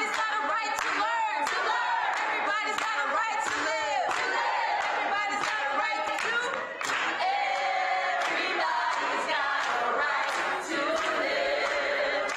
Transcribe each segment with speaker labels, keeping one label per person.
Speaker 1: Everybody's got a right to learn, to learn. Everybody's got a right to live, to live. Everybody's got a right to do. Everybody's got a right to live.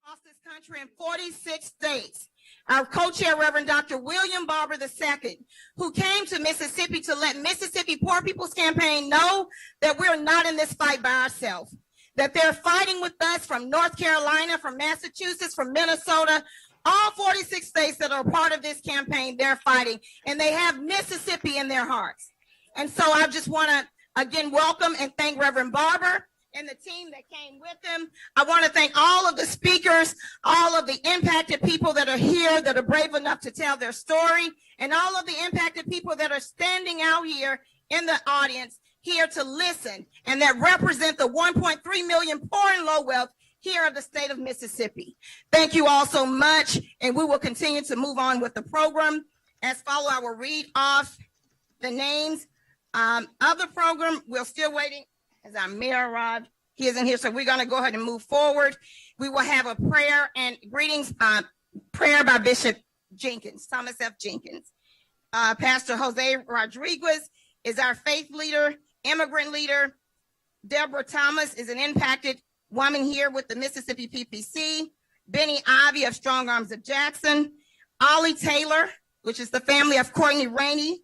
Speaker 2: Across this country in 46 states. Our co-chair, Reverend Dr. William Barber II, who came to Mississippi to let Mississippi Poor People's Campaign know that we're not in this fight by ourselves, that they're fighting with us from North Carolina, from Massachusetts, from Minnesota, all 46 states that are part of this campaign, they're fighting, and they have Mississippi in their hearts. And so I just want to, again, welcome and thank Reverend Barber and the team that came with him. I want to thank all of the speakers, all of the impacted people that are here that are brave enough to tell their story, and all of the impacted people that are standing out here in the audience here to listen and that represent the 1.3 million poor and low wealth here of the state of Mississippi. Thank you all so much, and we will continue to move on with the program. As follow, I will read off the names of the program. We're still waiting. As our mayor arrived, he isn't here, so we're going to go ahead and move forward. We will have a prayer and greetings, prayer by Bishop Jenkins, Thomas F. Jenkins. Pastor Jose Rodriguez is our faith leader, immigrant leader. Deborah Thomas is an impacted woman here with the Mississippi PPC. Benny Ivy of Strong Arms of Jackson. Ollie Taylor, which is the family of Courtney Rainey.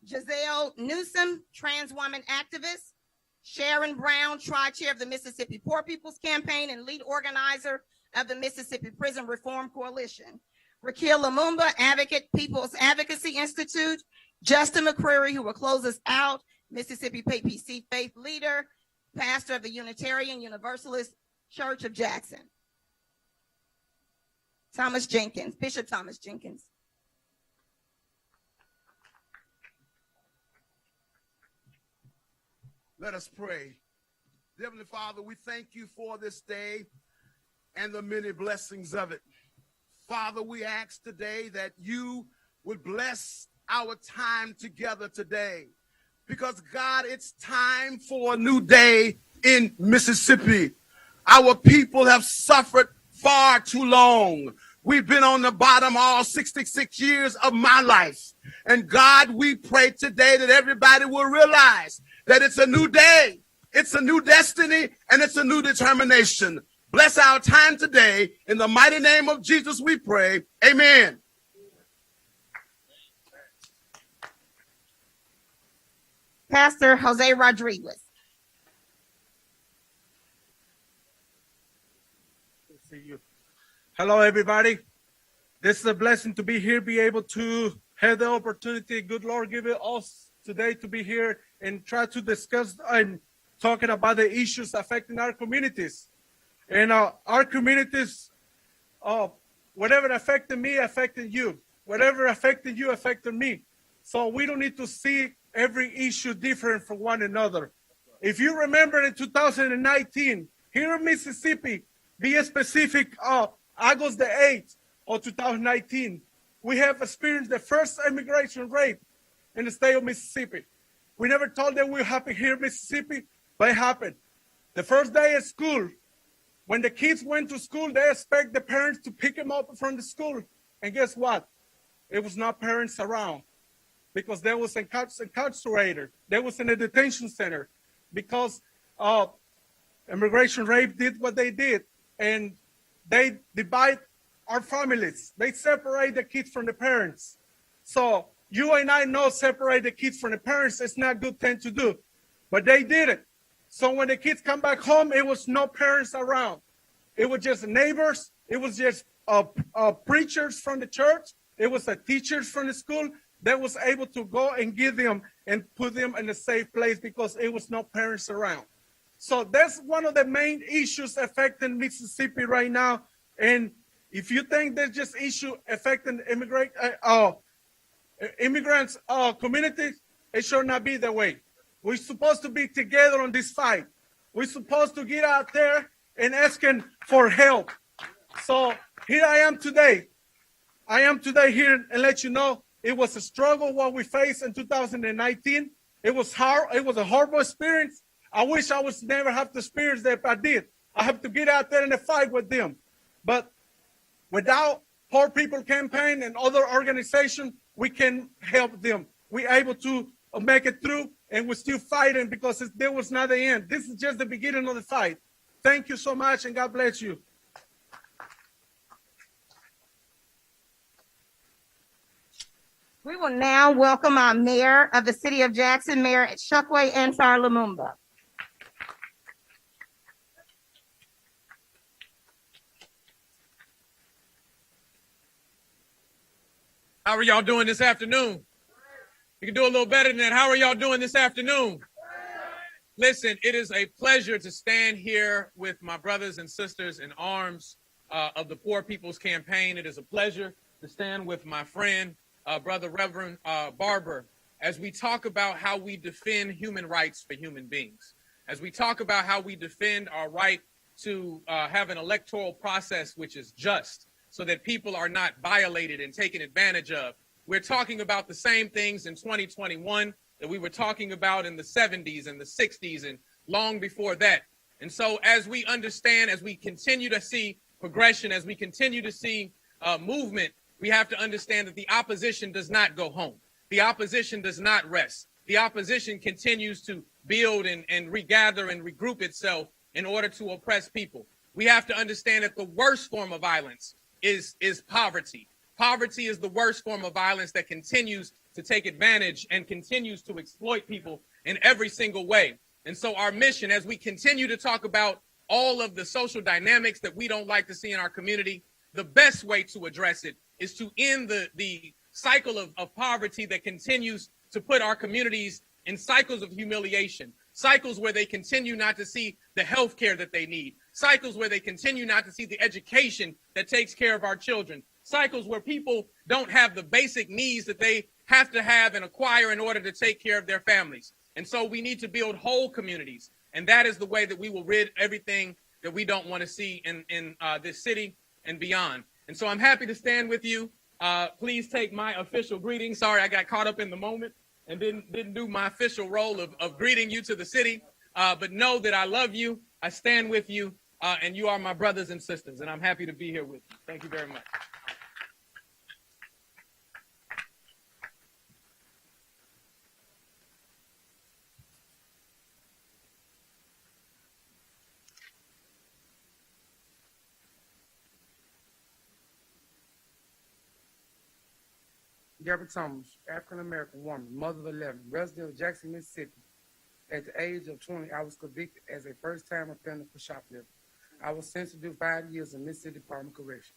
Speaker 2: Giselle Newsom, trans woman activist. Sharon Brown, tri-chair of the Mississippi Poor People's Campaign and lead organizer of the Mississippi Prison Reform Coalition. Raquel Lumumba, advocate, People's Advocacy Institute. Justin McCreary, who will close us out, Mississippi PPC faith leader, pastor of the Unitarian Universalist Church of Jackson. Thomas Jenkins, Bishop Thomas Jenkins.
Speaker 3: Let us pray. Heavenly Father, we thank you for this day and the many blessings of it. Father, we ask today that you would bless our time together today. Because, God, it's time for a new day in Mississippi. Our people have suffered far too long. We've been on the bottom all 66 years of my life. And, God, we pray today that everybody will realize that it's a new day, it's a new destiny, and it's a new determination. Bless our time today. In the mighty name of Jesus we pray. Amen.
Speaker 2: Pastor Jose Rodriguez.
Speaker 4: See you. Hello, everybody. This is a blessing to be here, be able to have the opportunity. Good Lord, give it us today to be here and try to discuss and talking about the issues affecting our communities. And our communities, whatever affected me, affected you. Whatever affected you, affected me. So we don't need to see every issue different from one another. If you remember in 2019, here in Mississippi, be specific, August the 8th of 2019, we have experienced the first immigration rape in the state of Mississippi. We never thought that would happen here in Mississippi, but it happened. The first day at school, when the kids went to school, they expect the parents to pick them up from the school. And guess what? It was not parents around because there was an incarcerator. There was in a detention center because immigration rape did what they did. And they divide our families. They separate the kids from the parents. So you and I know separate the kids from the parents. It's not a good thing to do. But they did it. So when the kids come back home, it was no parents around. It was just neighbors. It was just preachers from the church. It was teachers from the school that was able to go and give them and put them in a safe place because it was no parents around. So that's one of the main issues affecting Mississippi right now. And if you think there's just issue affecting immigrants communities, it should not be that way. We're supposed to be together on this fight. We're supposed to get out there and asking for help. So here I am today. I am today here and let you know it was a struggle what we faced in 2019. It was hard. It was a horrible experience. I wish I was never have to experience that, but I did. I have to get out there and fight with them. But Without Poor People Campaign and other organizations, we can help them. We're able to make it through, and we're still fighting because there was not the end. This is just the beginning of the fight. Thank you so much, and God bless you.
Speaker 2: We will now welcome our mayor of the city of Jackson, Mayor Chokwe Ansar Lumumba.
Speaker 5: How are y'all doing this afternoon? You can do a little better than that. How are y'all doing this afternoon? Listen, it is a pleasure to stand here with my brothers and sisters in arms of the Poor People's Campaign. It is a pleasure to stand with my friend, Brother Reverend Barber, as we talk about how we defend human rights for human beings, as we talk about how we defend our right to have an electoral process which is just, so that people are not violated and taken advantage of. We're talking about the same things in 2021 that we were talking about in the 70s and the 60s and long before that. And so as we understand, as we continue to see progression, as we continue to see movement, we have to understand that the opposition does not go home. The opposition does not rest. The opposition continues to build and regather and regroup itself in order to oppress people. We have to understand that the worst form of violence is poverty. Poverty is the worst form of violence that continues to take advantage and continues to exploit people in every single way. And so our mission, as we continue to talk about all of the social dynamics that we don't like to see in our community, the best way to address it is to end the cycle of poverty that continues to put our communities in cycles of humiliation, cycles where they continue not to see the health care that they need, cycles where they continue not to see the education that takes care of our children, cycles where people don't have the basic needs that they have to have and acquire in order to take care of their families. And so we need to build whole communities. And that is the way that we will rid everything that we don't want to see in this city and beyond. And so I'm happy to stand with you. Please take my official greeting. Sorry, I got caught up in the moment and didn't do my official role of greeting you to the city. But know that I love you. I stand with you. And you are my brothers and sisters. And I'm happy to be here with you. Thank you very much.
Speaker 6: Deborah Thomas, African-American woman, mother of 11, resident of Jackson, Mississippi. At the age of 20, I was convicted as a first-time offender for shoplifting. I was sentenced to do 5 years in Mississippi Department of Correction.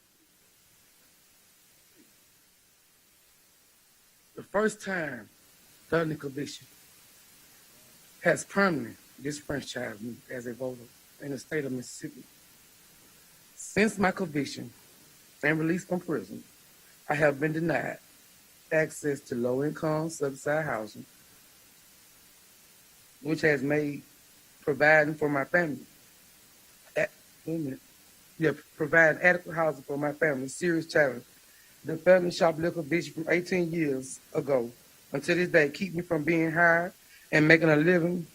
Speaker 6: The first time felony conviction has permanently disenfranchised me as a voter in the state of Mississippi. Since my conviction and release from prison, I have been denied access to low-income, subsidized housing, which has made providing for my family, providing adequate housing for my family, serious challenge. The felony shoplifting conviction from 18 years ago until this day keep me from being hired and making a living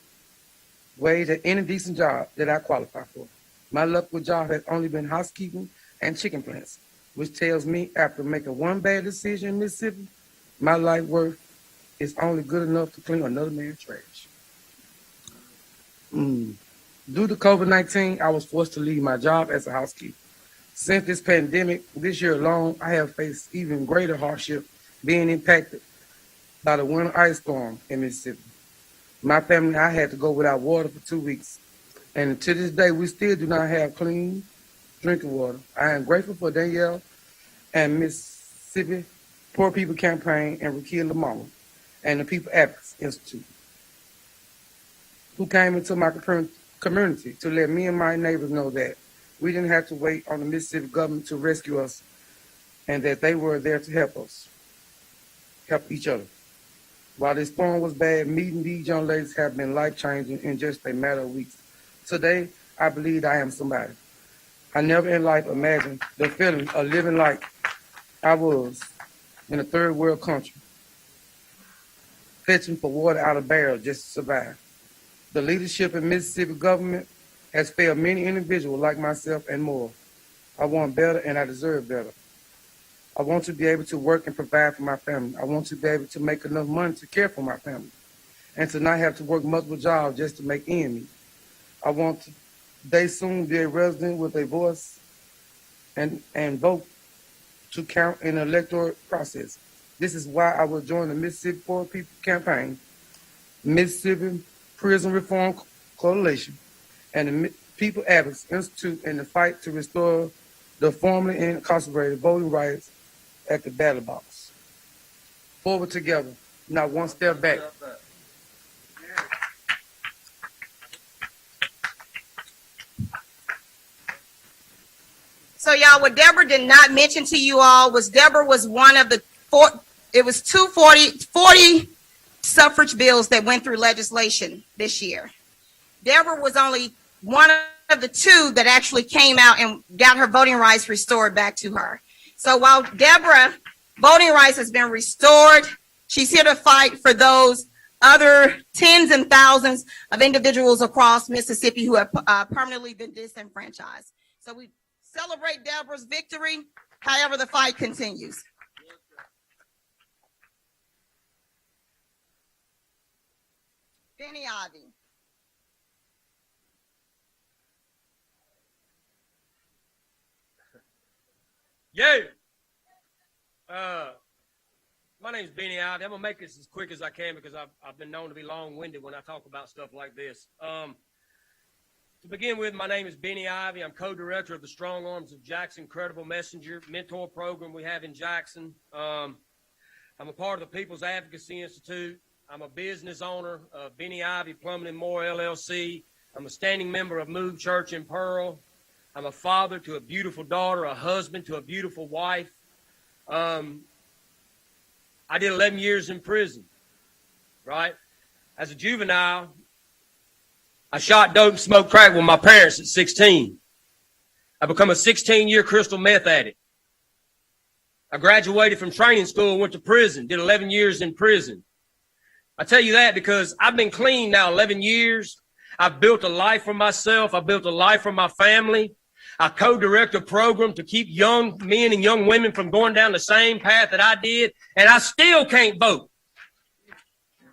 Speaker 6: wage at any decent job that I qualify for. My luck with job has only been housekeeping and chicken plants, which tells me after making one bad decision in Mississippi, my life worth is only good enough to clean another man's trash. Due to COVID-19, I was forced to leave my job as a housekeeper. Since this pandemic, this year alone, I have faced even greater hardship being impacted by the winter ice storm in Mississippi. My family and I had to go without water for 2 weeks. And to this day, we still do not have clean drinking water. I am grateful for Danielle and Mississippi Poor People Campaign and Rakia Lamont and the People Advocates Institute, who came into my community to let me and my neighbors know that we didn't have to wait on the Mississippi government to rescue us and that they were there to help us, help each other. While this storm was bad, meeting these young ladies have been life-changing in just a matter of weeks. Today, I believe I am somebody. I never in life imagined the feeling of living like I was in a third world country, fetching for water out of barrels just to survive. The leadership in Mississippi government has failed many individuals like myself and more. I want better, and I deserve better. I want to be able to work and provide for my family. I want to be able to make enough money to care for my family and to not have to work multiple jobs just to make ends meet. I want to soon be a resident with a voice and vote to count in the electoral process. This is why I will join the Mississippi Poor People Campaign, Mississippi Prison Reform Coalition, and the People Advocates Institute in the fight to restore the formerly incarcerated voting rights at the ballot box. Forward together, not one step back.
Speaker 2: So y'all, what Deborah did not mention to you all was Deborah was one of the 40 suffrage bills that went through legislation this year. Deborah was only one of the 2 that actually came out and got her voting rights restored back to her. So while Deborah voting rights has been restored, she's here to fight for those other tens and thousands of individuals across Mississippi who have permanently been disenfranchised. So we celebrate Deborah's victory. However, the fight continues. Benny Ivy.
Speaker 7: Yeah. My name's Benny Ivy. I'm gonna make this as quick as I can because I've been known to be long-winded when I talk about stuff like this. To begin with, my name is Benny Ivy. I'm co-director of the Strong Arms of Jackson Credible Messenger mentor program we have in Jackson. I'm a part of the People's Advocacy Institute. I'm a business owner of Benny Ivy Plumbing and More LLC. I'm a standing member of Move Church in Pearl. I'm a father to a beautiful daughter, a husband to a beautiful wife. I did 11 years in prison, right? As a juvenile, I shot dope and smoked crack with my parents at 16. I become a 16-year crystal meth addict. I graduated from training school, went to prison, did 11 years in prison. I tell you that because I've been clean now 11 years. I've built a life for myself. I built a life for my family. I co-direct a program to keep young men and young women from going down the same path that I did, and I still can't vote.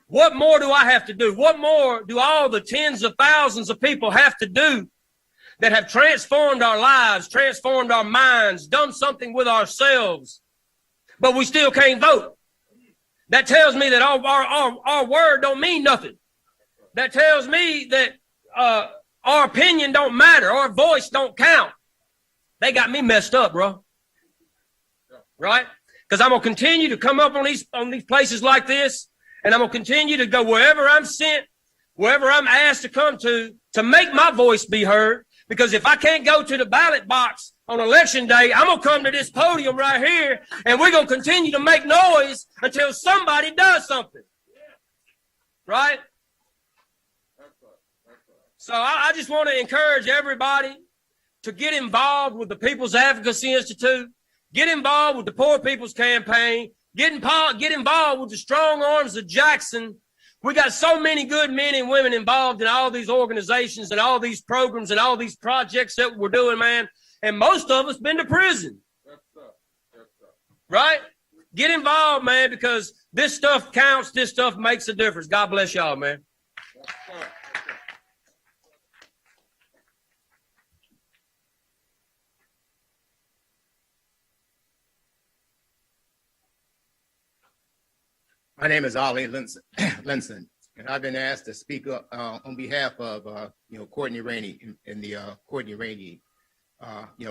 Speaker 7: What more do I have to do? What more do all the tens of thousands of people have to do that have transformed our lives, transformed our minds, done something with ourselves, but we still can't vote? That tells me that our word don't mean nothing. That tells me that our opinion don't matter. Our voice don't count. They got me messed up, bro. Right? Because I'm going to continue to come up on these places like this, and I'm going to continue to go wherever I'm sent, wherever I'm asked to come to make my voice be heard. Because if I can't go to the ballot box on election day, I'm going to come to this podium right here, and we're going to continue to make noise until somebody does something. Right? So I just want to encourage everybody to get involved with the People's Advocacy Institute, get involved with the Poor People's Campaign, get involved with the Strong Arms of Jackson. We got so many good men and women involved in all these organizations and all these programs and all these projects that we're doing, man. And most of us been to prison. Right? Get involved, man, because this stuff counts. This stuff makes a difference. God bless y'all, man.
Speaker 8: My name is Ollie Linson, and I've been asked to speak up on behalf of Courtney Rainey in the Courtney Rainey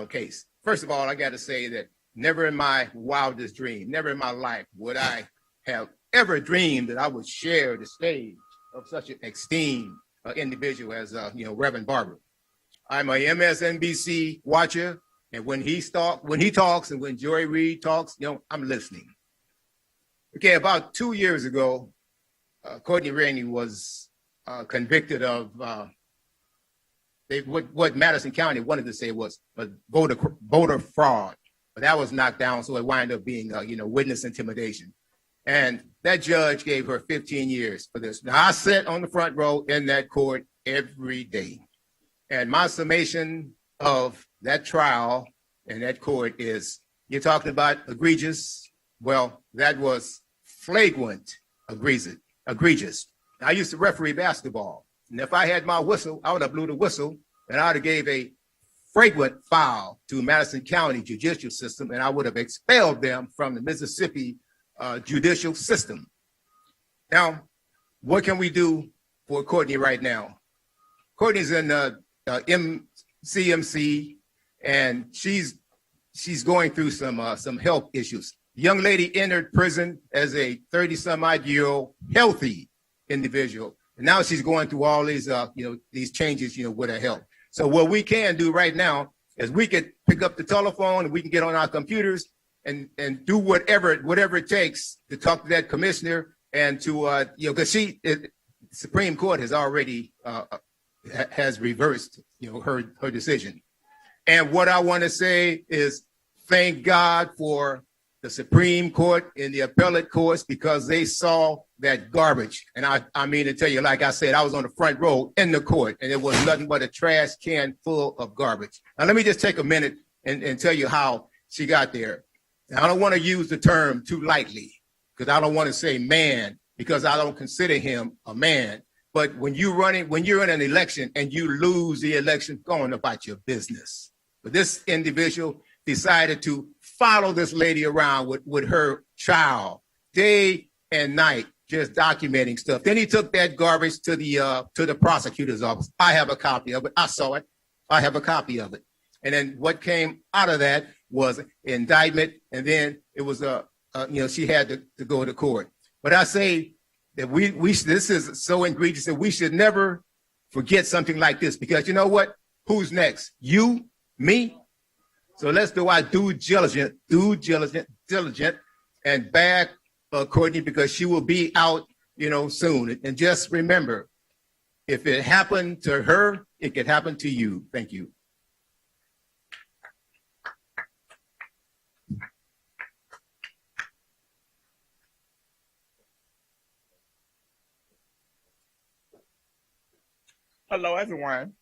Speaker 8: case. First of all, I got to say that never in my wildest dream, never in my life would I have ever dreamed that I would share the stage of such an esteemed individual as Reverend Barber. I'm a MSNBC watcher, and when he talks and when Joy Reid talks, I'm listening. Okay, about 2 years ago, Courtney Rainey was convicted of what Madison County wanted to say was voter fraud, but that was knocked down, so it wound up being witness intimidation. And that judge gave her 15 years for this. Now, I sat on the front row in that court every day, and my summation of that trial and that court is, you're talking about egregious. Well, that was flagrant egregious. I used to referee basketball, and if I had my whistle, I would have blew the whistle, and I would have gave a flagrant foul to Madison County judicial system, and I would have expelled them from the Mississippi judicial system. Now, what can we do for Courtney right now? Courtney's in MCMC, and she's going through some health issues. Young lady entered prison as a 30-some-odd-year-old healthy individual, and now she's going through all these these changes with her health. So what we can do right now is we could pick up the telephone and we can get on our computers and do whatever it takes to talk to that commissioner and to because Supreme Court has already has reversed her decision. And what I want to say is thank God for the Supreme Court and the appellate courts, because they saw that garbage. And I mean to tell you, like I said, I was on the front row in the court, and it was nothing but a trash can full of garbage. Now, let me just take a minute and tell you how she got there. Now, I don't want to use the term too lightly, because I don't want to say man, because I don't consider him a man. But when you're in an election and you lose the election, go on about your business. But this individual decided to follow this lady around with her child day and night, just documenting stuff. Then he took that garbage to the prosecutor's office. I have a copy of it. I saw it. I have a copy of it. And then what came out of that was indictment, and then it was she had to go to court. But I say that this is so egregious that we should never forget something like this, because you know what? Who's next? You, me? So let's do our due diligent, and back Courtney, because she will be out, soon. And just remember, if it happened to her, it could happen to you. Thank you.
Speaker 9: Hello, everyone.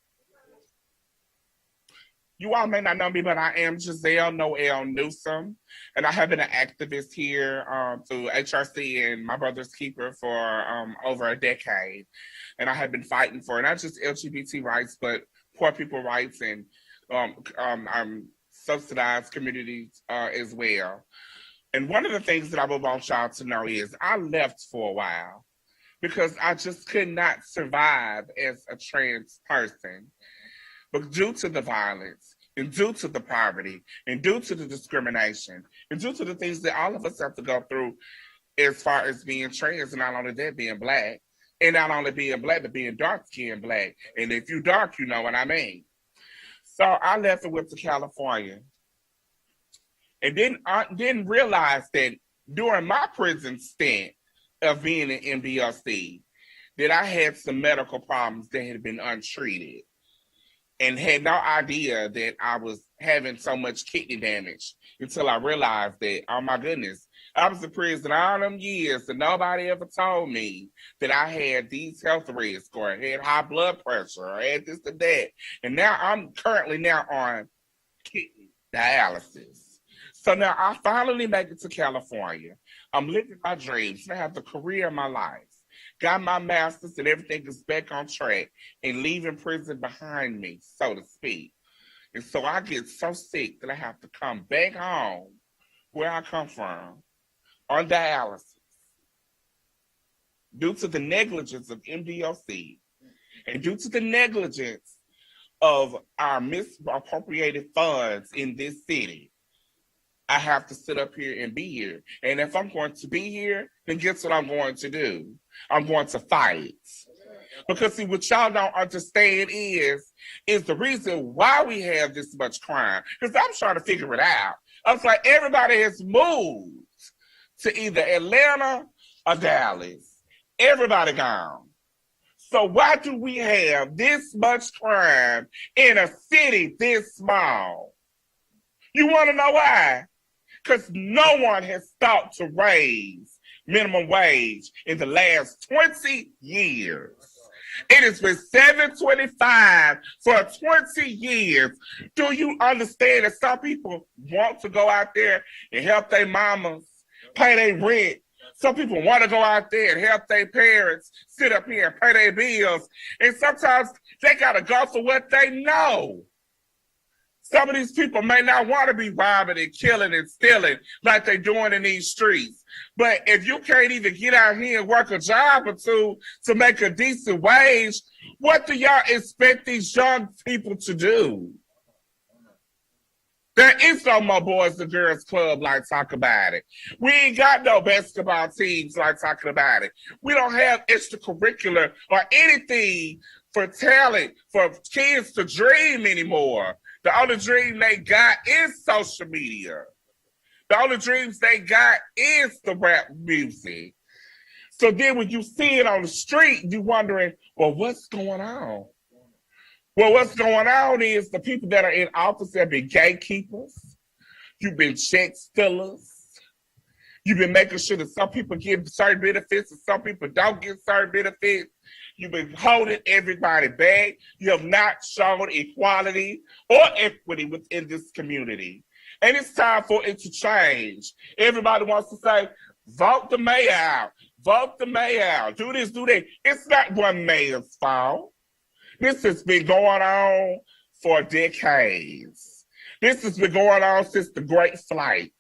Speaker 9: You all may not know me, but I am Giselle Noel Newsom, and I have been an activist here through HRC and my brother's keeper for over a decade. And I have been fighting for not just LGBT rights, but poor people rights and subsidized communities as well. And one of the things that I would want y'all to know is I left for a while because I just could not survive as a trans person. But due to the violence, and due to the poverty, and due to the discrimination, and due to the things that all of us have to go through as far as being trans, and not only that, being Black, and not only being Black, but being dark-skinned Black. And if you dark, you know what I mean. So I left and went to California. And then I didn't realize that during my prison stint of being in MDLC, that I had some medical problems that had been untreated, and had no idea that I was having so much kidney damage until I realized that, oh my goodness, I was in prison all them years and nobody ever told me that I had these health risks or had high blood pressure or had this and that. And now I'm currently now on kidney dialysis. So now I finally make it to California. I'm living my dreams. I have the career of my life. Got my master's and everything is back on track and leaving prison behind me, so to speak. And so I get so sick that I have to come back home where I come from on dialysis due to the negligence of MDLC and due to the negligence of our misappropriated funds in this city. I have to sit up here and be here. And if I'm going to be here, then guess what I'm going to do? I'm going to fight. Because see, what y'all don't understand is the reason why we have this much crime. Because I'm trying to figure it out. I was like, everybody has moved to either Atlanta or Dallas. Everybody gone. So why do we have this much crime in a city this small? You want to know why? Because no one has thought to raise minimum wage in the last 20 years. It has been $7.25 for 20 years. Do you understand that some people want to go out there and help their mamas pay their rent? Some people want to go out there and help their parents sit up here and pay their bills. And sometimes they got to go for what they know. Some of these people may not want to be robbing and killing and stealing like they're doing in these streets. But if you can't even get out here and work a job or two to make a decent wage, what do y'all expect these young people to do? There is no more Boys and Girls Club like Talk About It. We ain't got no basketball teams like Talking About It. We don't have extracurricular or anything for talent, for kids to dream anymore. The only dream they got is social media. The only dreams they got is the rap music. So then when you see it on the street, you're wondering, well, what's going on? Well, what's going on is the people that are in office have been gatekeepers. You've been check stealers. You've been making sure that some people get certain benefits and some people don't get certain benefits. You've been holding everybody back. You have not shown equality or equity within this community. And it's time for it to change. Everybody wants to say, vote the mayor out. Vote the mayor out. Do this, do that. It's not one mayor's fault. This has been going on for decades. This has been going on since the Great Flight.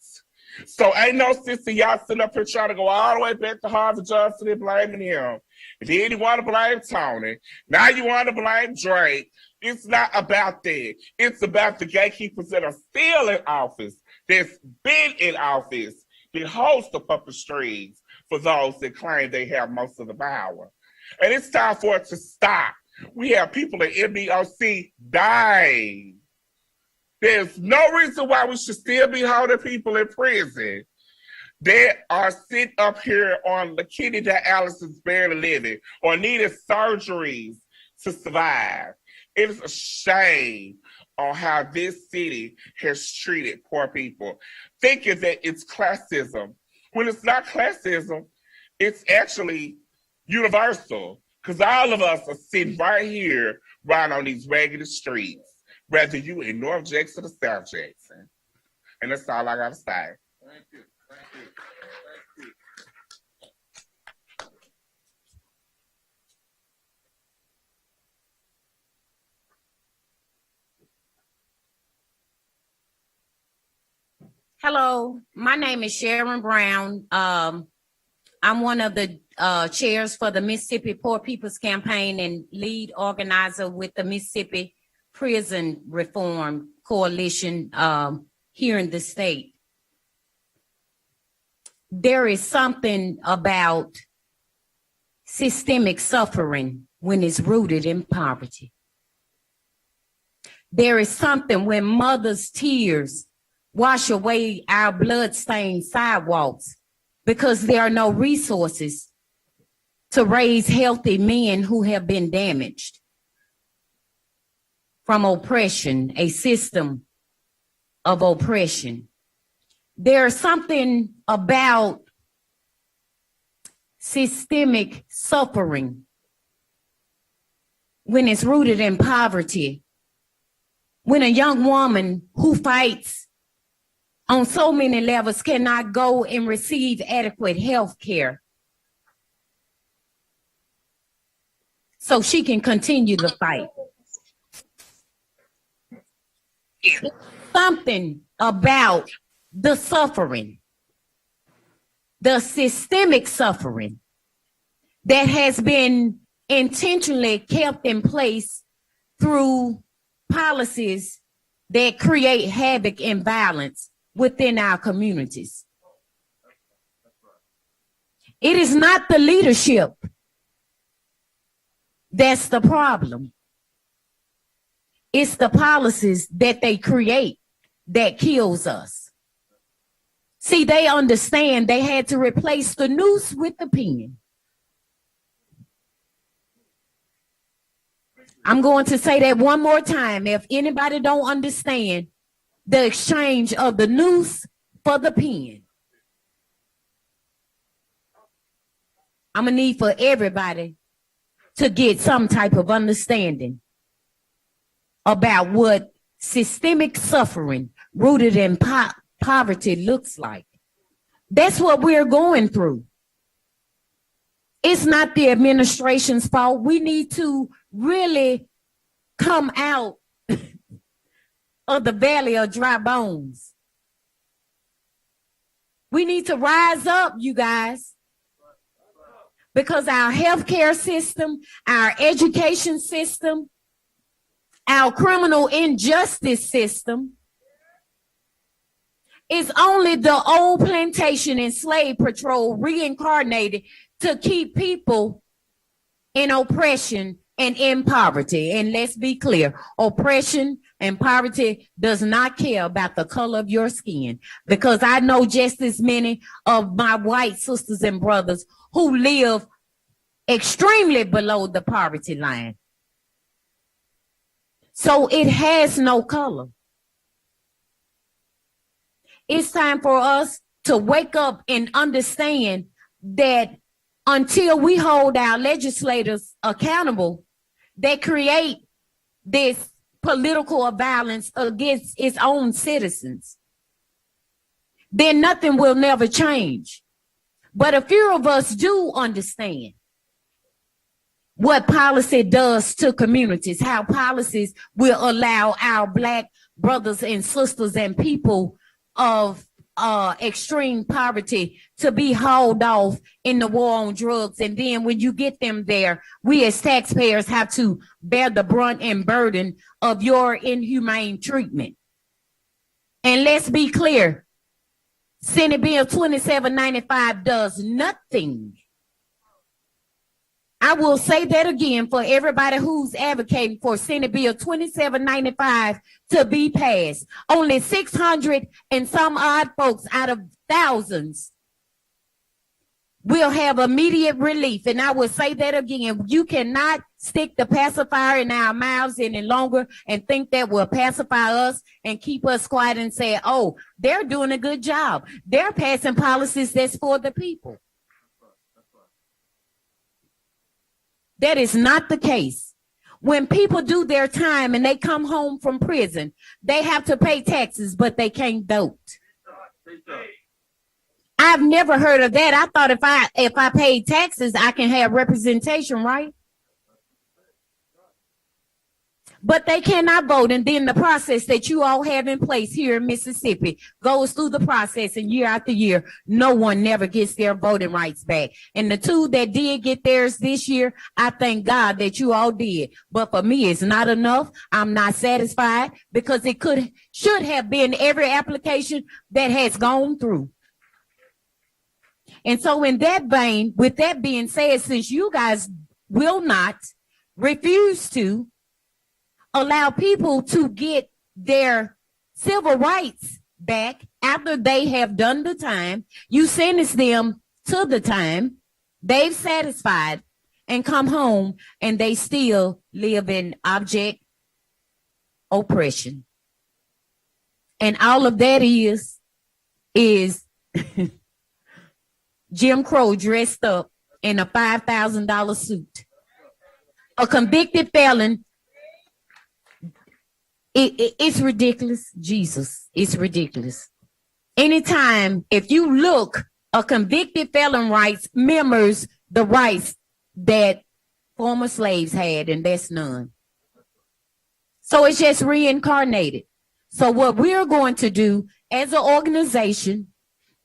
Speaker 9: So ain't no sense in y'all sitting up here trying to go all the way back to Harvey Johnson and blaming him. And then you want to blame Tony. Now you want to blame Drake. It's not about that. It's about the gatekeepers that are still in office, that's been in office, that host the puppet strings for those that claim they have most of the power. And it's time for it to stop. We have people in MDOC dying. There's no reason why we should still be holding people in prison that are sitting up here on the kidney dialysis barely living or needed surgeries to survive. It is a shame on how this city has treated poor people, thinking that it's classism. When it's not classism, it's actually universal, because all of us are sitting right here, right on these raggedy streets, whether you in North Jackson or South Jackson. And that's all I got to say.
Speaker 3: Thank you. Thank you. Thank you.
Speaker 10: Hello, my name is Sharon Brown. I'm one of the chairs for the Mississippi Poor People's Campaign and lead organizer with the Mississippi Prison Reform Coalition here in the state. There is something about systemic suffering when it's rooted in poverty. There is something when mothers' tears wash away our blood-stained sidewalks because there are no resources to raise healthy men who have been damaged from oppression, a system of oppression. There's something about systemic suffering when it's rooted in poverty. When a young woman who fights on so many levels cannot go and receive adequate health care so she can continue the fight. Something about the suffering, the systemic suffering that has been intentionally kept in place through policies that create havoc and violence within our communities. It is not the leadership that's the problem. It's the policies that they create that kills us. See, they understand they had to replace the noose with the pen. I'm going to say that one more time. If anybody don't understand the exchange of the noose for the pen, I'm gonna need for everybody to get some type of understanding about what systemic suffering rooted in poverty looks like. That's what we're going through. It's not the administration's fault. We need to really come out of the valley of dry bones. We need to rise up, you guys, because our healthcare system, our education system, our criminal injustice system is only the old plantation and slave patrol reincarnated to keep people in oppression and in poverty. And let's be clear, oppression and poverty does not care about the color of your skin, because I know just as many of my white sisters and brothers who live extremely below the poverty line. So it has no color. It's time for us to wake up and understand that until we hold our legislators accountable, they create this political violence against its own citizens, then nothing will never change. But a few of us do understand what policy does to communities, how policies will allow our Black brothers and sisters and people of extreme poverty to be hauled off in the war on drugs. And then when you get them there, we as taxpayers have to bear the brunt and burden of your inhumane treatment. And let's be clear, Senate Bill 2795 does nothing. I will say that again for everybody who's advocating for Senate Bill 2795 to be passed. Only 600 and some odd folks out of thousands will have immediate relief. And I will say that again. You cannot stick the pacifier in our mouths any longer and think that will pacify us and keep us quiet and say, oh, they're doing a good job. They're passing policies that's for the people. That is not the case. When people do their time and they come home from prison, they have to pay taxes, but they can't vote. I've never heard of that. I thought if I paid taxes, I can have representation, right? But they cannot vote. And then the process that you all have in place here in Mississippi goes through the process, and year after year, no one never gets their voting rights back. And the two that did get theirs this year, I thank God that you all did. But for me, it's not enough. I'm not satisfied, because it should have been every application that has gone through. And so in that vein, with that being said, since you guys will not, refuse to allow people to get their civil rights back after they have done the time, you sentence them to the time, they've satisfied and come home, and they still live in abject oppression. And all of that is Jim Crow dressed up in a $5,000 suit. A convicted felon. It's ridiculous. Jesus, it's ridiculous. Anytime, if you look, a convicted felon rights mirrors the rights that former slaves had, and that's none. So it's just reincarnated. So what we're going to do as an organization,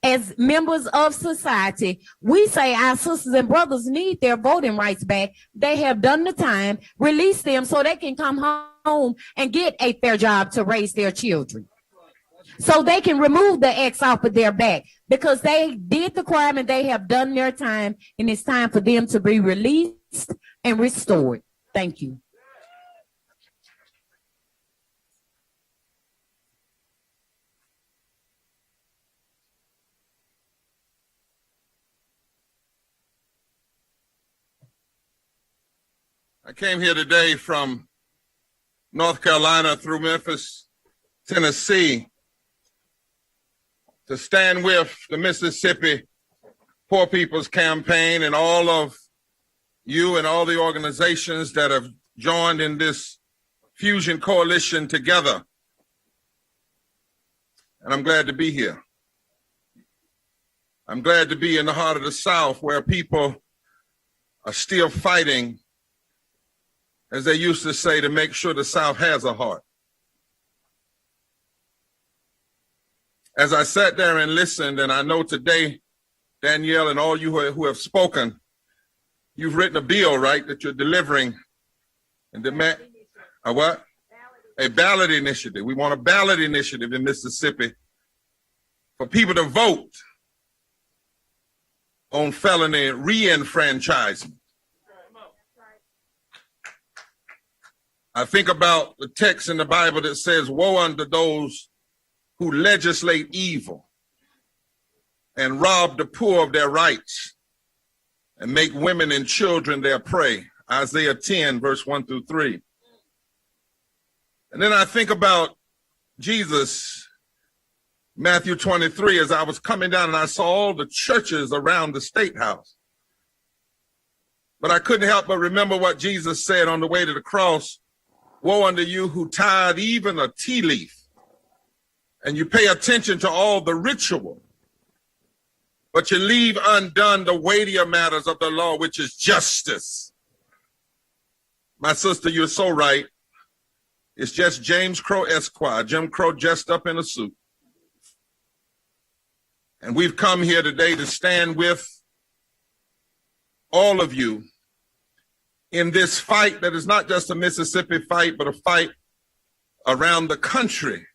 Speaker 10: as members of society, we say our sisters and brothers need their voting rights back. They have done the time. Release them so they can come home and get a fair job to raise their children. So they can remove the X off of their back, because they did the crime and they have done their time, and it's time for them to be released and restored. Thank you.
Speaker 3: I came here today from North Carolina through Memphis, Tennessee, to stand with the Mississippi Poor People's Campaign and all of
Speaker 11: you and all the organizations that have joined in this Fusion Coalition together. And I'm glad to be here. I'm glad to be in the heart of the South where people are still fighting, as they used to say, to make sure the South has a heart. As I sat there and listened, and I know today, Danielle and all you who have spoken, you've written a bill, right, that you're delivering and demand a what? A ballot initiative. We want a ballot initiative in Mississippi for people to vote on felony re-enfranchisement. I think about the text in the Bible that says, woe unto those who legislate evil and rob the poor of their rights and make women and children their prey. Isaiah 10, verse 1 through 3. And then I think about Jesus, Matthew 23, as I was coming down and I saw all the churches around the State House. But I couldn't help but remember what Jesus said on the way to the cross. Woe unto you who tithe even a tea leaf, and you pay attention to all the ritual, but you leave undone the weightier matters of the law, which is justice. My sister, you're so right. It's just James Crow Esquire, Jim Crow dressed up in a suit. And we've come here today to stand with all of you in this fight that is not just a Mississippi fight, but a fight around the country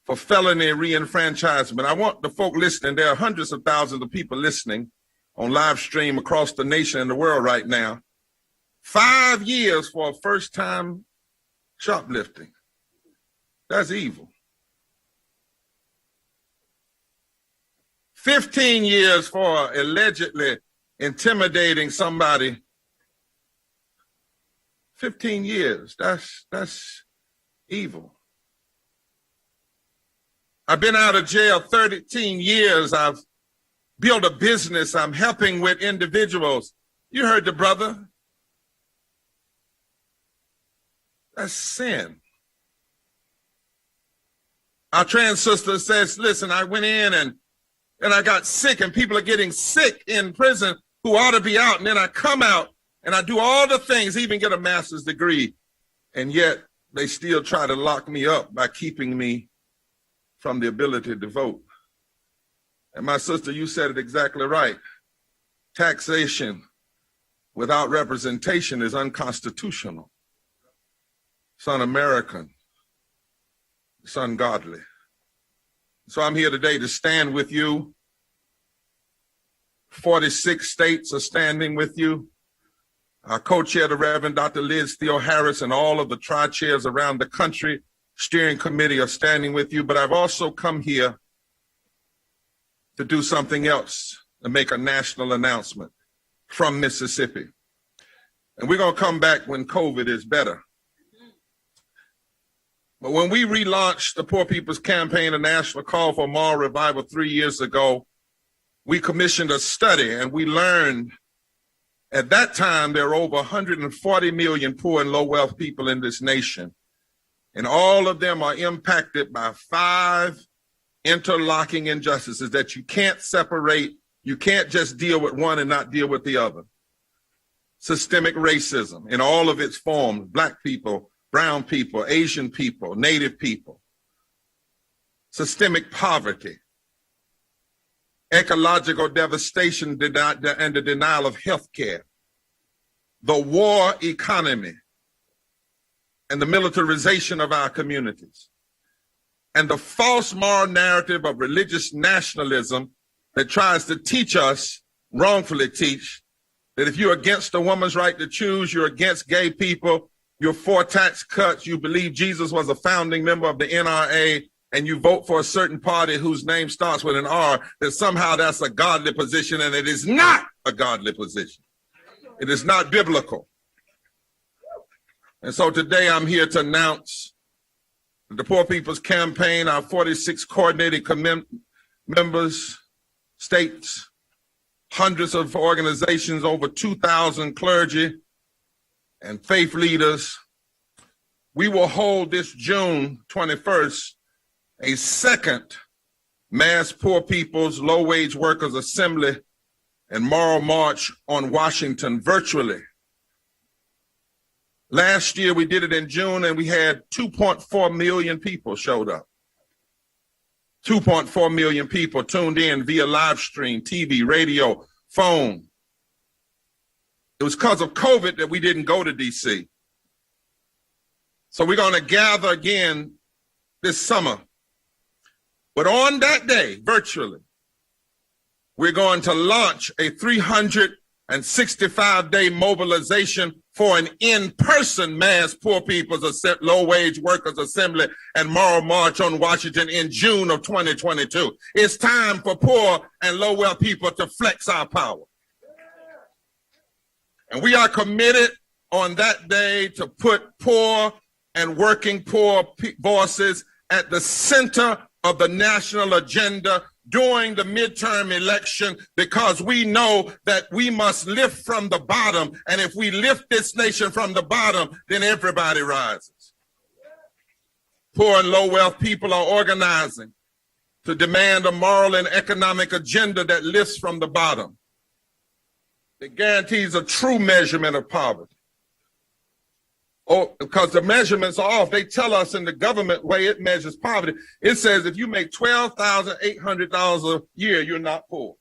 Speaker 11: for felony re-enfranchisement. I want the folk listening, there are hundreds of thousands of people listening on live stream across the nation and the world right now. 5 years for a first-time shoplifting. That's evil. 15 years for allegedly intimidating somebody. 15 years. That's evil. I've been out of jail 13 years. I've built a business. I'm helping with individuals. You heard the brother. That's sin. Our trans sister says, listen, I went in and I got sick, and people are getting sick in prison who ought to be out. And then I come out and I do all the things, even get a master's degree. And yet they still try to lock me up by keeping me from the ability to vote. And my sister, you said it exactly right. Taxation without representation is unconstitutional. It's un-American. It's ungodly. So I'm here today to stand with you. 46 states are standing with you. Our co-chair, the Reverend Dr. Liz Theo Harris, and all of the tri-chairs around the country, steering committee, are standing with you. But I've also come here to do something else, to make a national announcement from Mississippi. And we're going to come back when COVID is better. But when we relaunched the Poor People's Campaign, a national call for moral revival 3 years ago, we commissioned a study, and we learned at that time there were over 140 million poor and low wealth people in this nation. And all of them are impacted by 5 interlocking injustices that you can't separate. You can't just deal with one and not deal with the other. Systemic racism in all of its forms, Black people, brown people, Asian people, Native people. Systemic poverty, ecological devastation and the denial of health care, the war economy, and the militarization of our communities, and the false moral narrative of religious nationalism that tries to teach us, wrongfully teach, that if you're against a woman's right to choose, you're against gay people, you're for tax cuts, you believe Jesus was a founding member of the NRA, and you vote for a certain party whose name starts with an R, that somehow that's a godly position, and it is not a godly position. It is not biblical. And so today I'm here to announce that the Poor People's Campaign, our 46 coordinating members, states, hundreds of organizations, over 2,000 clergy and faith leaders. We will hold this June 21st a second Mass Poor People's Low-Wage Workers Assembly and Moral March on Washington virtually. Last year we did it in June and we had 2.4 million people showed up. 2.4 million people tuned in via live stream, TV, radio, phone. It was because of COVID that we didn't go to DC. So we're going to gather again this summer. But on that day, virtually, we're going to launch a 365-day mobilization for an in-person Mass Poor People's Low-Wage Workers Assembly and Moral March on Washington in June of 2022. It's time for poor and low-wealth people to flex our power. And we are committed on that day to put poor and working poor voices at the center of the national agenda during the midterm election, because we know that we must lift from the bottom. And if we lift this nation from the bottom, then everybody rises. Poor and low wealth people are organizing to demand a moral and economic agenda that lifts from the bottom. It guarantees a true measurement of poverty. Oh, because the measurements are off. They tell us in the government way it measures poverty. It says if you make $12,800 a year, you're not poor.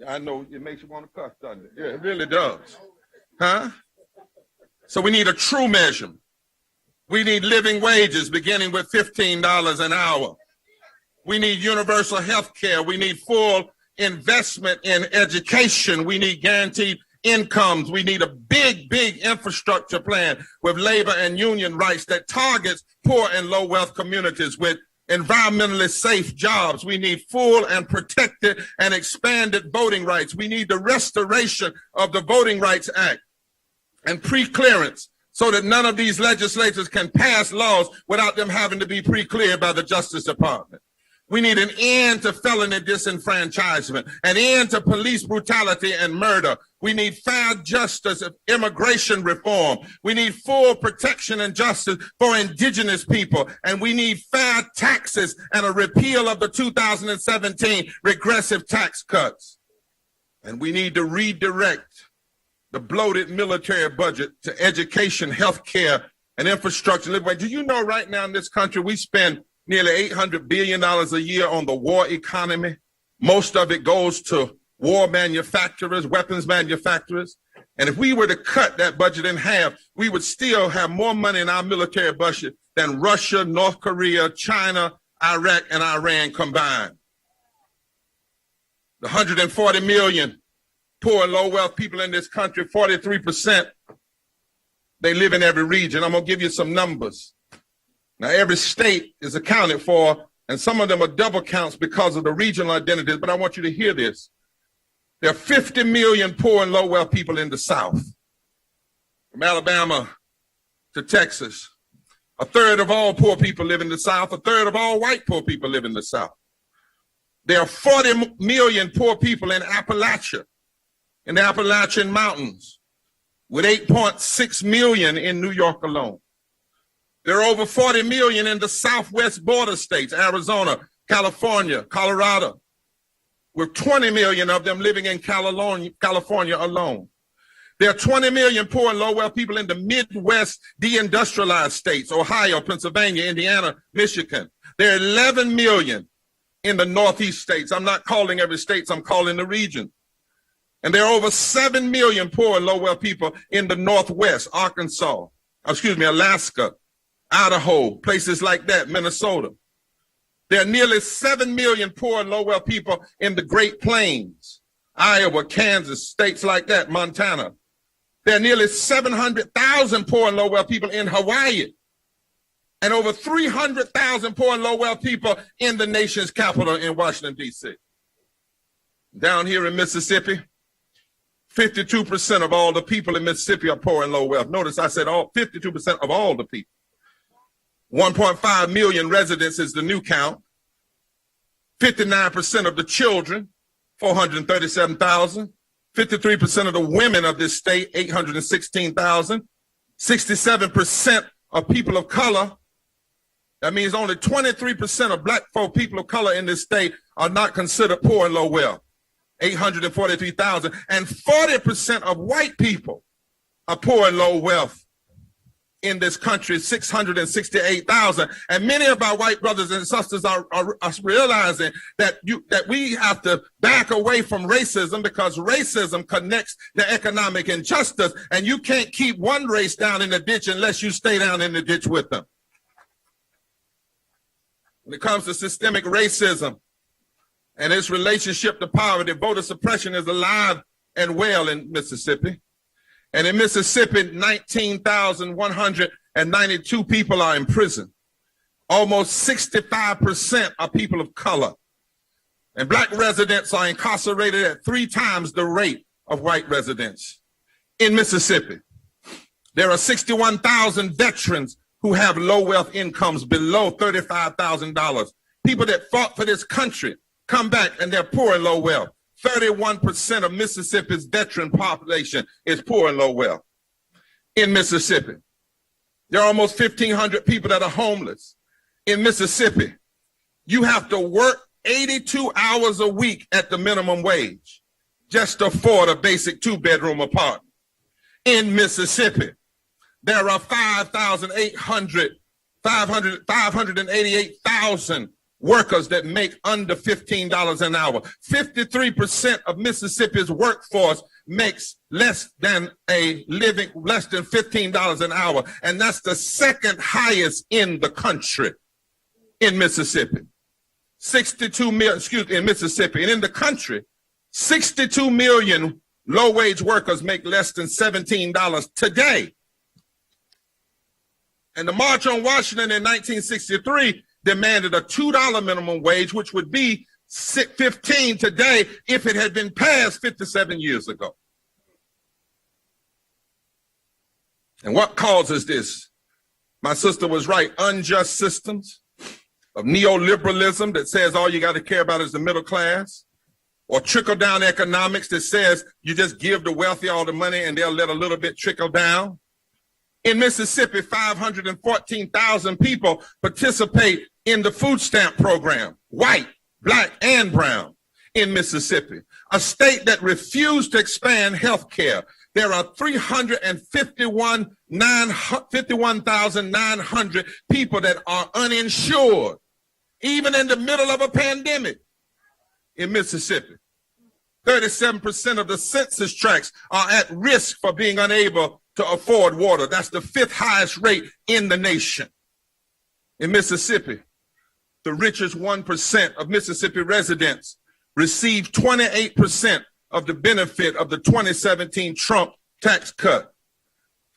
Speaker 11: I know it makes you want to cuss, doesn't it? Yeah, it really does. Huh? So we need a true measurement. We need living wages beginning with $15 an hour. We need universal health care. We need full investment in education. We need guaranteed incomes. We need a big infrastructure plan with labor and union rights that targets poor and low wealth communities with environmentally safe jobs. We need full and protected and expanded voting rights. We need the restoration of the Voting Rights Act and pre-clearance so that none of these legislators can pass laws without them having to be pre-cleared by the Justice Department. We need an end to felony disenfranchisement, an end to police brutality and murder. We need fair justice of immigration reform. We need full protection and justice for indigenous people. And we need fair taxes and a repeal of the 2017 regressive tax cuts. And we need to redirect the bloated military budget to education, health care, and infrastructure. Do you know right now in this country we spend nearly $800 billion a year on the war economy? Most of it goes to war manufacturers, weapons manufacturers. And if we were to cut that budget in half, we would still have more money in our military budget than Russia, North Korea, China, Iraq, and Iran combined. The 140 million poor and low wealth people in this country, 43%, they live in every region. I'm gonna give you some numbers. Now, every state is accounted for, and some of them are double counts because of the regional identities, but I want you to hear this. There are 50 million poor and low wealth people in the South, from Alabama to Texas. A third of all poor people live in the South. A third of all white poor people live in the South. There are 40 million poor people in Appalachia, in the Appalachian Mountains, with 8.6 million in New York alone. There are over 40 million in the southwest border states, Arizona, California, Colorado, with 20 million of them living in California alone. There are 20 million poor and low wealth people in the Midwest deindustrialized states, Ohio, Pennsylvania, Indiana, Michigan. There are 11 million in the Northeast states. I'm not calling every state, I'm calling the region. And there are over 7 million poor and low wealth people in the Northwest, Alaska, Idaho, places like that, Minnesota. There are nearly 7 million poor and low wealth people in the Great Plains, Iowa, Kansas, states like that, Montana. There are nearly 700,000 poor and low wealth people in Hawaii, and over 300,000 poor and low wealth people in the nation's capital in Washington, D.C. Down here in Mississippi, 52% of all the people in Mississippi are poor and low wealth. Notice I said 52% of all the people. 1.5 million residents is the new count. 59% of the children, 437,000. 53% of the women of this state, 816,000. 67% of people of color. That means only 23% of black folk, people of color in this state, are not considered poor and low wealth, 843,000. And 40% of white people are poor and low wealth in this country, 668,000. And many of our white brothers and sisters are realizing that we have to back away from racism, because racism connects to economic injustice, and you can't keep one race down in the ditch unless you stay down in the ditch with them. When it comes to systemic racism and its relationship to poverty, voter suppression is alive and well in Mississippi. And in Mississippi, 19,192 people are in prison. Almost 65% are people of color. And black residents are incarcerated at 3 times the rate of white residents. In Mississippi, there are 61,000 veterans who have low wealth incomes below $35,000. People that fought for this country come back and they're poor and low wealth. 31% of Mississippi's veteran population is poor and low wealth. In Mississippi, there are almost 1,500 people that are homeless. In Mississippi, you have to work 82 hours a week at the minimum wage just to afford a basic 2-bedroom apartment. In Mississippi, there are 588,000 workers that make under $15 an hour. 53% of Mississippi's workforce makes less than $15 an hour. And that's the second highest in the country in Mississippi. In Mississippi. And in the country, 62 million low-wage workers make less than $17 today. And the March on Washington in 1963 demanded a $2 minimum wage, which would be $15 today if it had been passed 57 years ago. And what causes this? My sister was right. Unjust systems of neoliberalism that says all you got to care about is the middle class, or trickle-down economics that says you just give the wealthy all the money and they'll let a little bit trickle down. In Mississippi, 514,000 people participate in the food stamp program, white, black, and brown in Mississippi, a state that refused to expand health care. There are 51,900 people that are uninsured, even in the middle of a pandemic in Mississippi. 37% of the census tracts are at risk for being unable to afford water. That's the 5th highest rate in the nation. In Mississippi, the richest 1% of Mississippi residents receive 28% of the benefit of the 2017 Trump tax cut.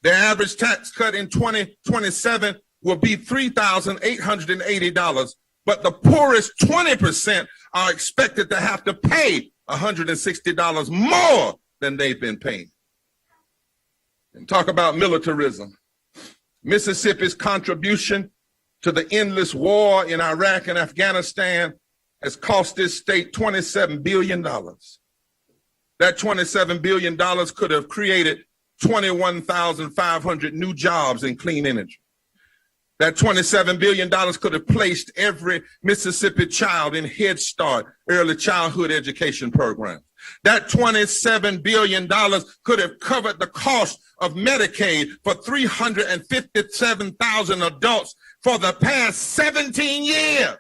Speaker 11: The average tax cut in 2027 will be $3,880, but the poorest 20% are expected to have to pay $160 more than they've been paying. And talk about militarism. Mississippi's contribution to the endless war in Iraq and Afghanistan has cost this state $27 billion. That $27 billion could have created 21,500 new jobs in clean energy. That $27 billion could have placed every Mississippi child in Head Start, early childhood education program. That $27 billion could have covered the cost of Medicaid for 357,000 adults for the past 17 years.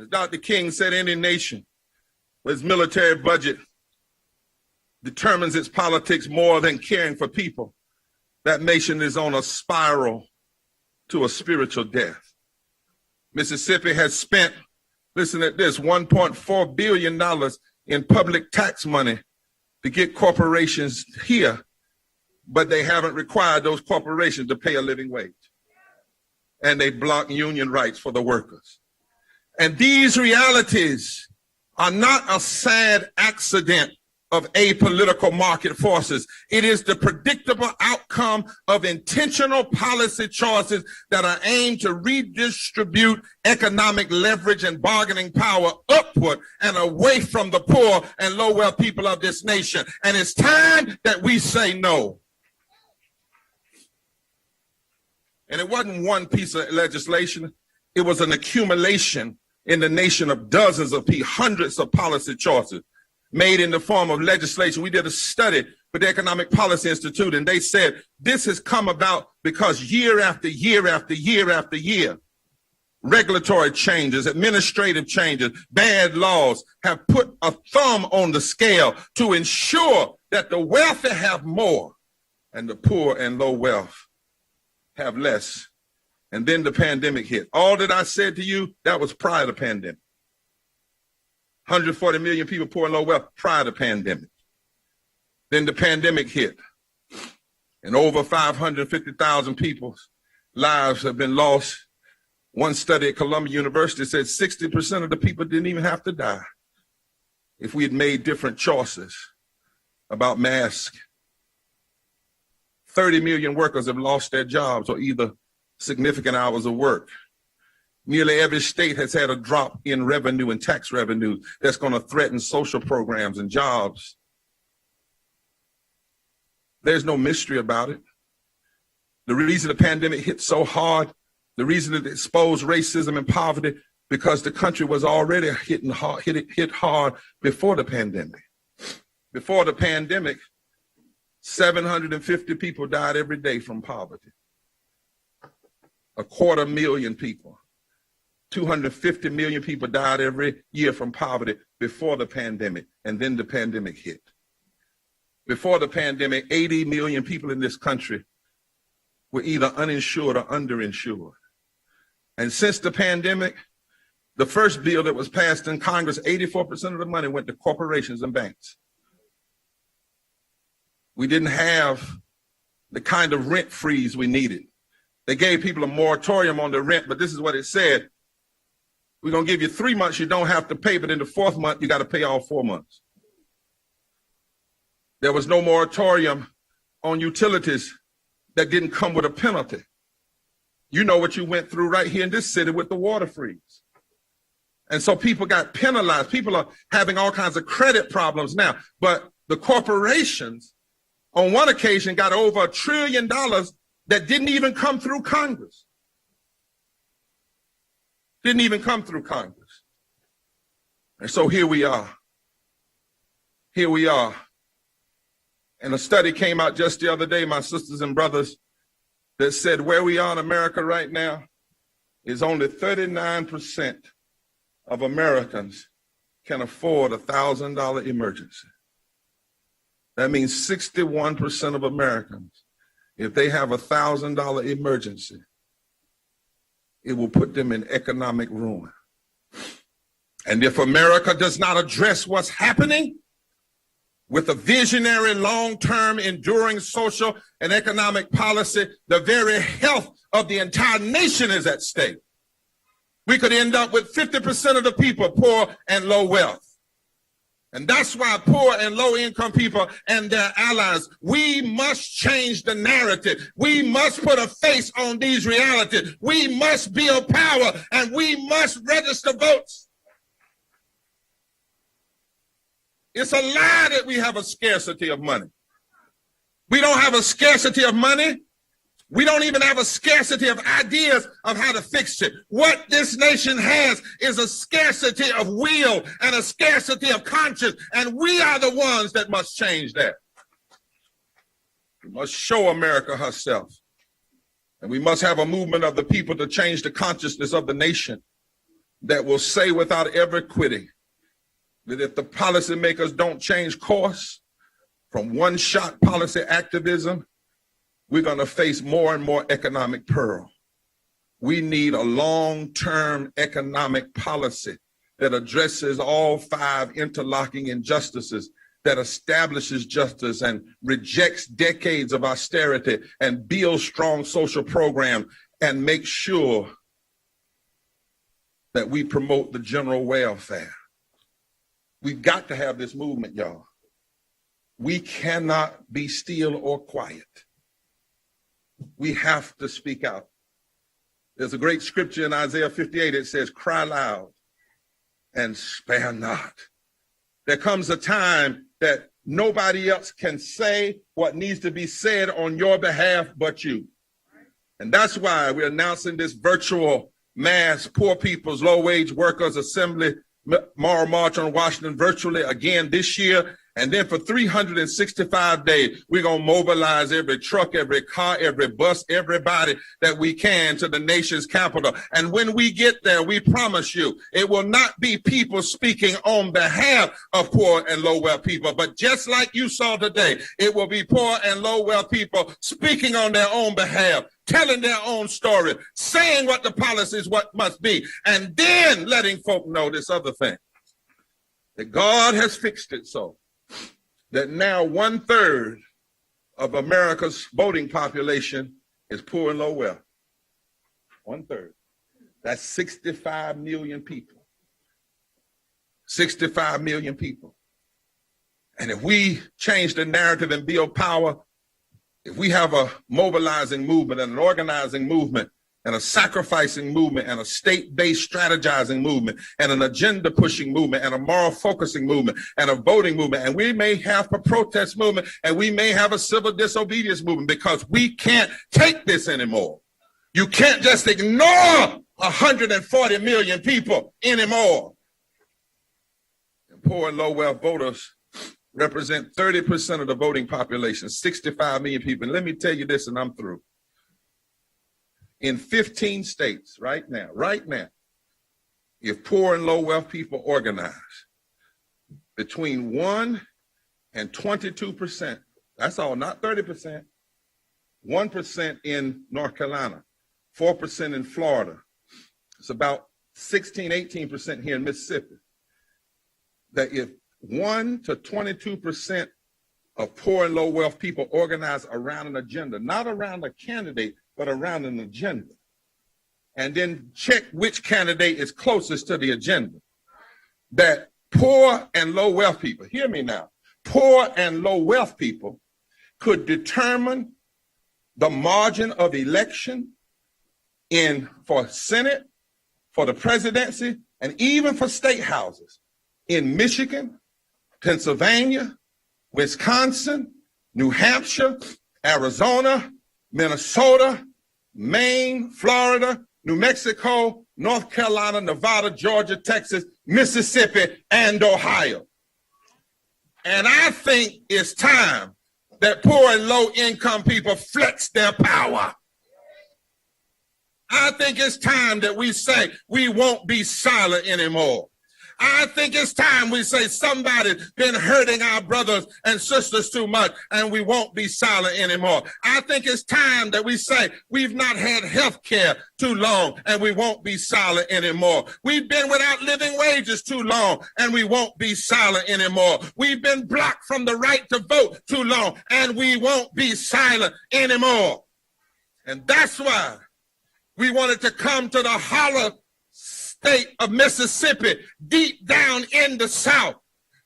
Speaker 11: As Dr. King said, any nation with its military budget determines its politics more than caring for people, that nation is on a spiral to a spiritual death. Mississippi has spent, listen at this, $1.4 billion in public tax money to get corporations here, but they haven't required those corporations to pay a living wage. And they block union rights for the workers. And these realities are not a sad accident of apolitical market forces. It is the predictable outcome of intentional policy choices that are aimed to redistribute economic leverage and bargaining power upward and away from the poor and low-wealth people of this nation. And it's time that we say no. And it wasn't one piece of legislation. It was an accumulation in the nation of dozens of hundreds of policy choices made in the form of legislation. We did a study with the Economic Policy Institute, and they said this has come about because year after year after year after year, regulatory changes, administrative changes, bad laws have put a thumb on the scale to ensure that the wealthy have more and the poor and low wealth have less. And then the pandemic hit. All that I said to you, that was prior to the pandemic. 140 million people poor and low wealth prior to the pandemic. Then the pandemic hit, and over 550,000 people's lives have been lost. One study at Columbia University said 60% of the people didn't even have to die if we had made different choices about masks. 30 million workers have lost their jobs or either significant hours of work. Nearly every state has had a drop in revenue and tax revenue that's going to threaten social programs and jobs. There's no mystery about it. The reason the pandemic hit so hard, the reason it exposed racism and poverty, because the country was already hit hard before the pandemic. Before the pandemic, 750 people died every day from poverty. 250,000 people. 250 million people died every year from poverty before the pandemic, and then the pandemic hit. Before the pandemic, 80 million people in this country were either uninsured or underinsured. And since the pandemic, the first bill that was passed in Congress, 84% of the money went to corporations and banks. We didn't have the kind of rent freeze we needed. They gave people a moratorium on the rent, but this is what it said. We're going to give you 3 months you don't have to pay, but in the 4th month, you got to pay all 4 months. There was no moratorium on utilities that didn't come with a penalty. You know what you went through right here in this city with the water freeze. And so people got penalized. People are having all kinds of credit problems now. But the corporations, on one occasion, got over $1 trillion that didn't even come through Congress. Didn't even come through Congress. And so here we are. Here we are. And a study came out just the other day, my sisters and brothers, that said where we are in America right now is only 39% of Americans can afford a $1,000 emergency. That means 61% of Americans, if they have a $1,000 emergency, it will put them in economic ruin. And if America does not address what's happening with a visionary, long-term, enduring social and economic policy, the very health of the entire nation is at stake. We could end up with 50% of the people poor and low wealth. And that's why poor and low-income people and their allies, we must change the narrative. We must put a face on these realities. We must build power, and we must register votes. It's a lie that we have a scarcity of money. We don't have a scarcity of money. We don't even have a scarcity of ideas of how to fix it. What this nation has is a scarcity of will and a scarcity of conscience, and we are the ones that must change that. We must show America herself, and we must have a movement of the people to change the consciousness of the nation that will say without ever quitting that if the policymakers don't change course from one-shot policy activism, we're going to face more and more economic peril. We need a long-term economic policy that addresses all 5 interlocking injustices, that establishes justice and rejects decades of austerity and builds strong social programs and makes sure that we promote the general welfare. We've got to have this movement, y'all. we cannot be still or quiet. We have to speak out. There's a great scripture in Isaiah 58. It says, cry loud and spare not. There comes a time that nobody else can say what needs to be said on your behalf but you. And that's why we're announcing this virtual mass poor people's low wage workers assembly moral march on Washington virtually again this year. And then for 365 days, we're going to mobilize every truck, every car, every bus, everybody that we can to the nation's capital. And when we get there, we promise you, it will not be people speaking on behalf of poor and low-wealth people. But just like you saw today, it will be poor and low-wealth people speaking on their own behalf, telling their own story, saying what the policies what must be, and then letting folk know this other thing, that God has fixed it so that now 1/3 of America's voting population is poor and low wealth. 1/3. That's 65 million people. 65 million people. And if we change the narrative and build power, if we have a mobilizing movement and an organizing movement and a sacrificing movement and a state-based strategizing movement and an agenda-pushing movement and a moral-focusing movement and a voting movement, and we may have a protest movement and we may have a civil disobedience movement, because we can't take this anymore. You can't just ignore 140 million people anymore. And poor and low-wealth voters represent 30% of the voting population, 65 million people. And let me tell you this, and I'm through. In 15 states right now, if poor and low wealth people organize between 1% and 22%, that's all, not 30%, 1% in North Carolina, 4% in Florida, it's about 16, 18% here in Mississippi, that if 1 to 22% of poor and low wealth people organize around an agenda, not around a candidate, but around an agenda, and then check which candidate is closest to the agenda, that poor and low wealth people, hear me now, poor and low wealth people could determine the margin of election for Senate, for the presidency, and even for state houses in Michigan, Pennsylvania, Wisconsin, New Hampshire, Arizona, Minnesota, Maine, Florida, New Mexico, North Carolina, Nevada, Georgia, Texas, Mississippi, and Ohio. And I think it's time that poor and low income people flex their power. I think it's time that we say we won't be silent anymore. I think it's time we say somebody's been hurting our brothers and sisters too much, and we won't be silent anymore. I think it's time that we say we've not had health care too long, and we won't be silent anymore. We've been without living wages too long, and we won't be silent anymore. We've been blocked from the right to vote too long, and we won't be silent anymore. And that's why we wanted to come to the hollow state of Mississippi, deep down in the South,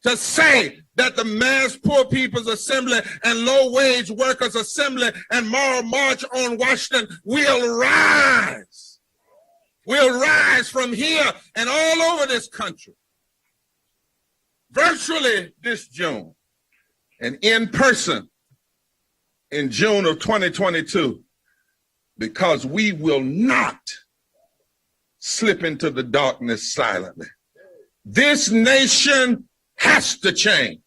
Speaker 11: to say that the Mass Poor People's Assembly and Low Wage Workers Assembly and Moral March on Washington will rise. We'll rise from here and all over this country, virtually this June, and in person in June of 2022, because we will not slip into the darkness silently. This nation has to change.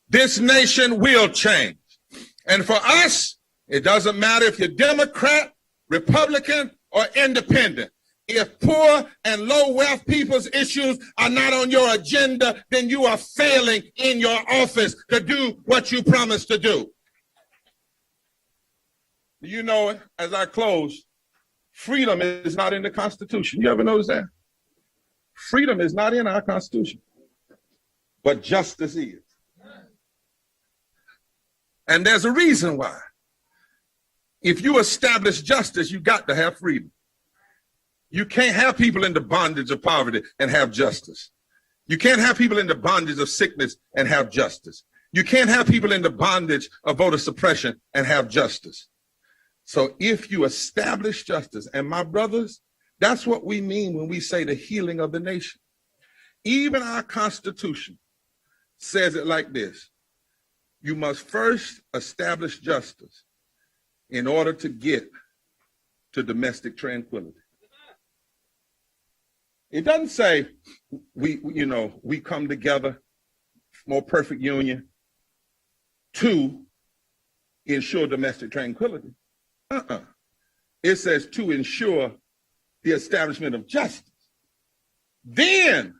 Speaker 11: This nation will change. And for us, it doesn't matter if you're Democrat, Republican, or independent. If poor and low wealth people's issues are not on your agenda, then you are failing in your office to do what you promised to do. You know, as I close, freedom is not in the Constitution. You ever notice that? Freedom is not in our Constitution, but justice is. And there's a reason why. If you establish justice, you got to have freedom. You can't have people in the bondage of poverty and have justice. You can't have people in the bondage of sickness and have justice. You can't have people in the bondage of voter suppression and have justice. So if you establish justice, and my brothers, that's what we mean when we say the healing of the nation. Even our Constitution says it like this: you must first establish justice in order to get to domestic tranquility. It doesn't say we come together, more perfect union, to ensure domestic tranquility. It says to ensure the establishment of justice, then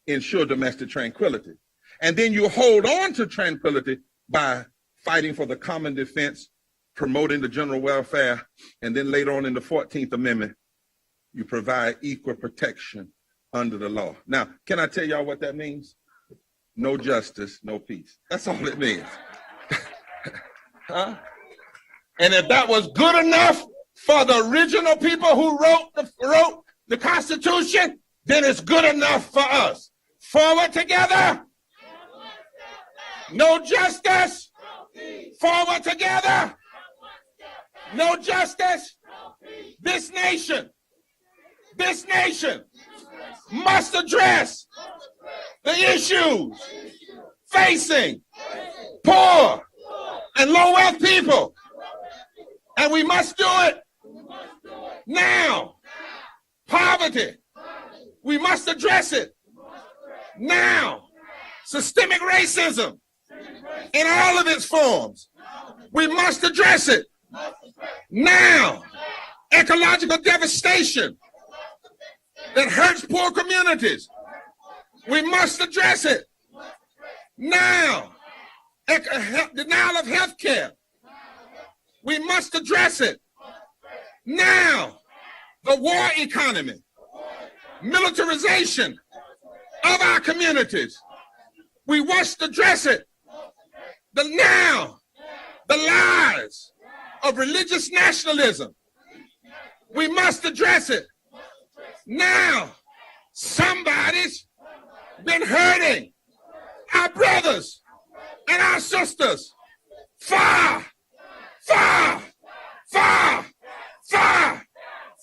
Speaker 11: ensure domestic tranquility. And then you hold on to tranquility by fighting for the common defense, promoting the general welfare, and then later on in the 14th Amendment, you provide equal protection under the law. Now, can I tell y'all what that means? No justice, no peace. That's all it means. Huh? And if that was good enough for the original people who wrote the Constitution, then it's good enough for us. Forward together. No justice. Forward together. No justice. This nation must address the issues facing poor and low wealth people. And we must do it now. Poverty, we must address it now. Systemic racism in all of its forms, we must address it now. Ecological devastation that hurts poor communities, we must address it now. Denial of health care, we must address it now. The war economy, militarization of our communities, we must address it now. The lies of religious nationalism, we must address it now. Somebody's been hurting our brothers and our sisters far, far, far, far,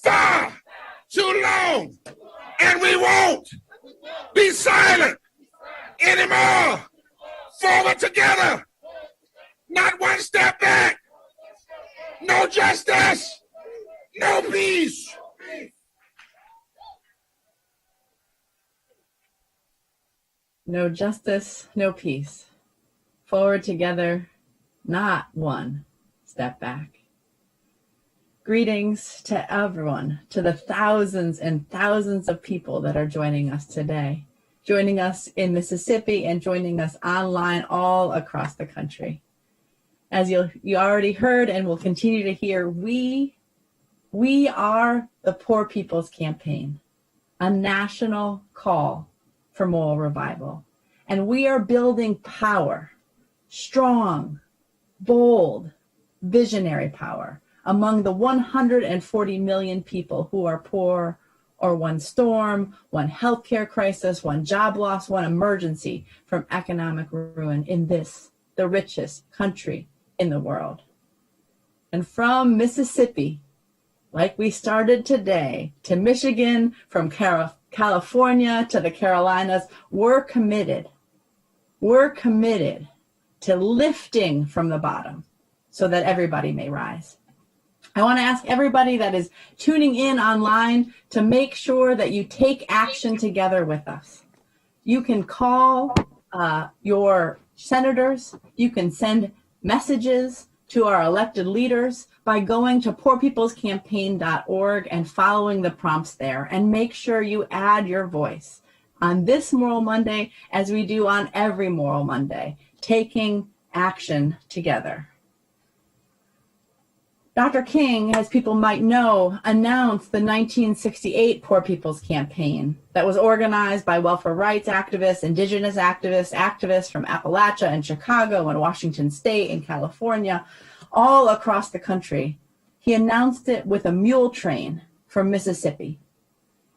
Speaker 11: far too long. And we won't be silent anymore. Forward together. Not one step back. No justice. No peace.
Speaker 12: No justice, no peace. Forward together, not one step back. Greetings to everyone, to the thousands and thousands of people that are joining us today, joining us in Mississippi and joining us online all across the country. As you already heard and will continue to hear, we are the Poor People's Campaign, a national call for moral revival. And we are building power, strong, bold, visionary power among the 140 million people who are poor, or one storm, one healthcare crisis, one job loss, one emergency from economic ruin in this, the richest country in the world. And from Mississippi, like we started today, to Michigan, from California to the Carolinas, we're committed to lifting from the bottom so that everybody may rise. I want to ask everybody that is tuning in online to make sure that you take action together with us. You can call your senators. You can send messages to our elected leaders by going to poorpeoplescampaign.org and following the prompts there. And make sure you add your voice on this Moral Monday, as we do on every Moral Monday, taking action together. Dr. King, as people might know, announced the 1968 Poor People's Campaign that was organized by welfare rights activists, indigenous activists from Appalachia and Chicago and Washington State and California, all across the country. He announced it with a mule train from Mississippi.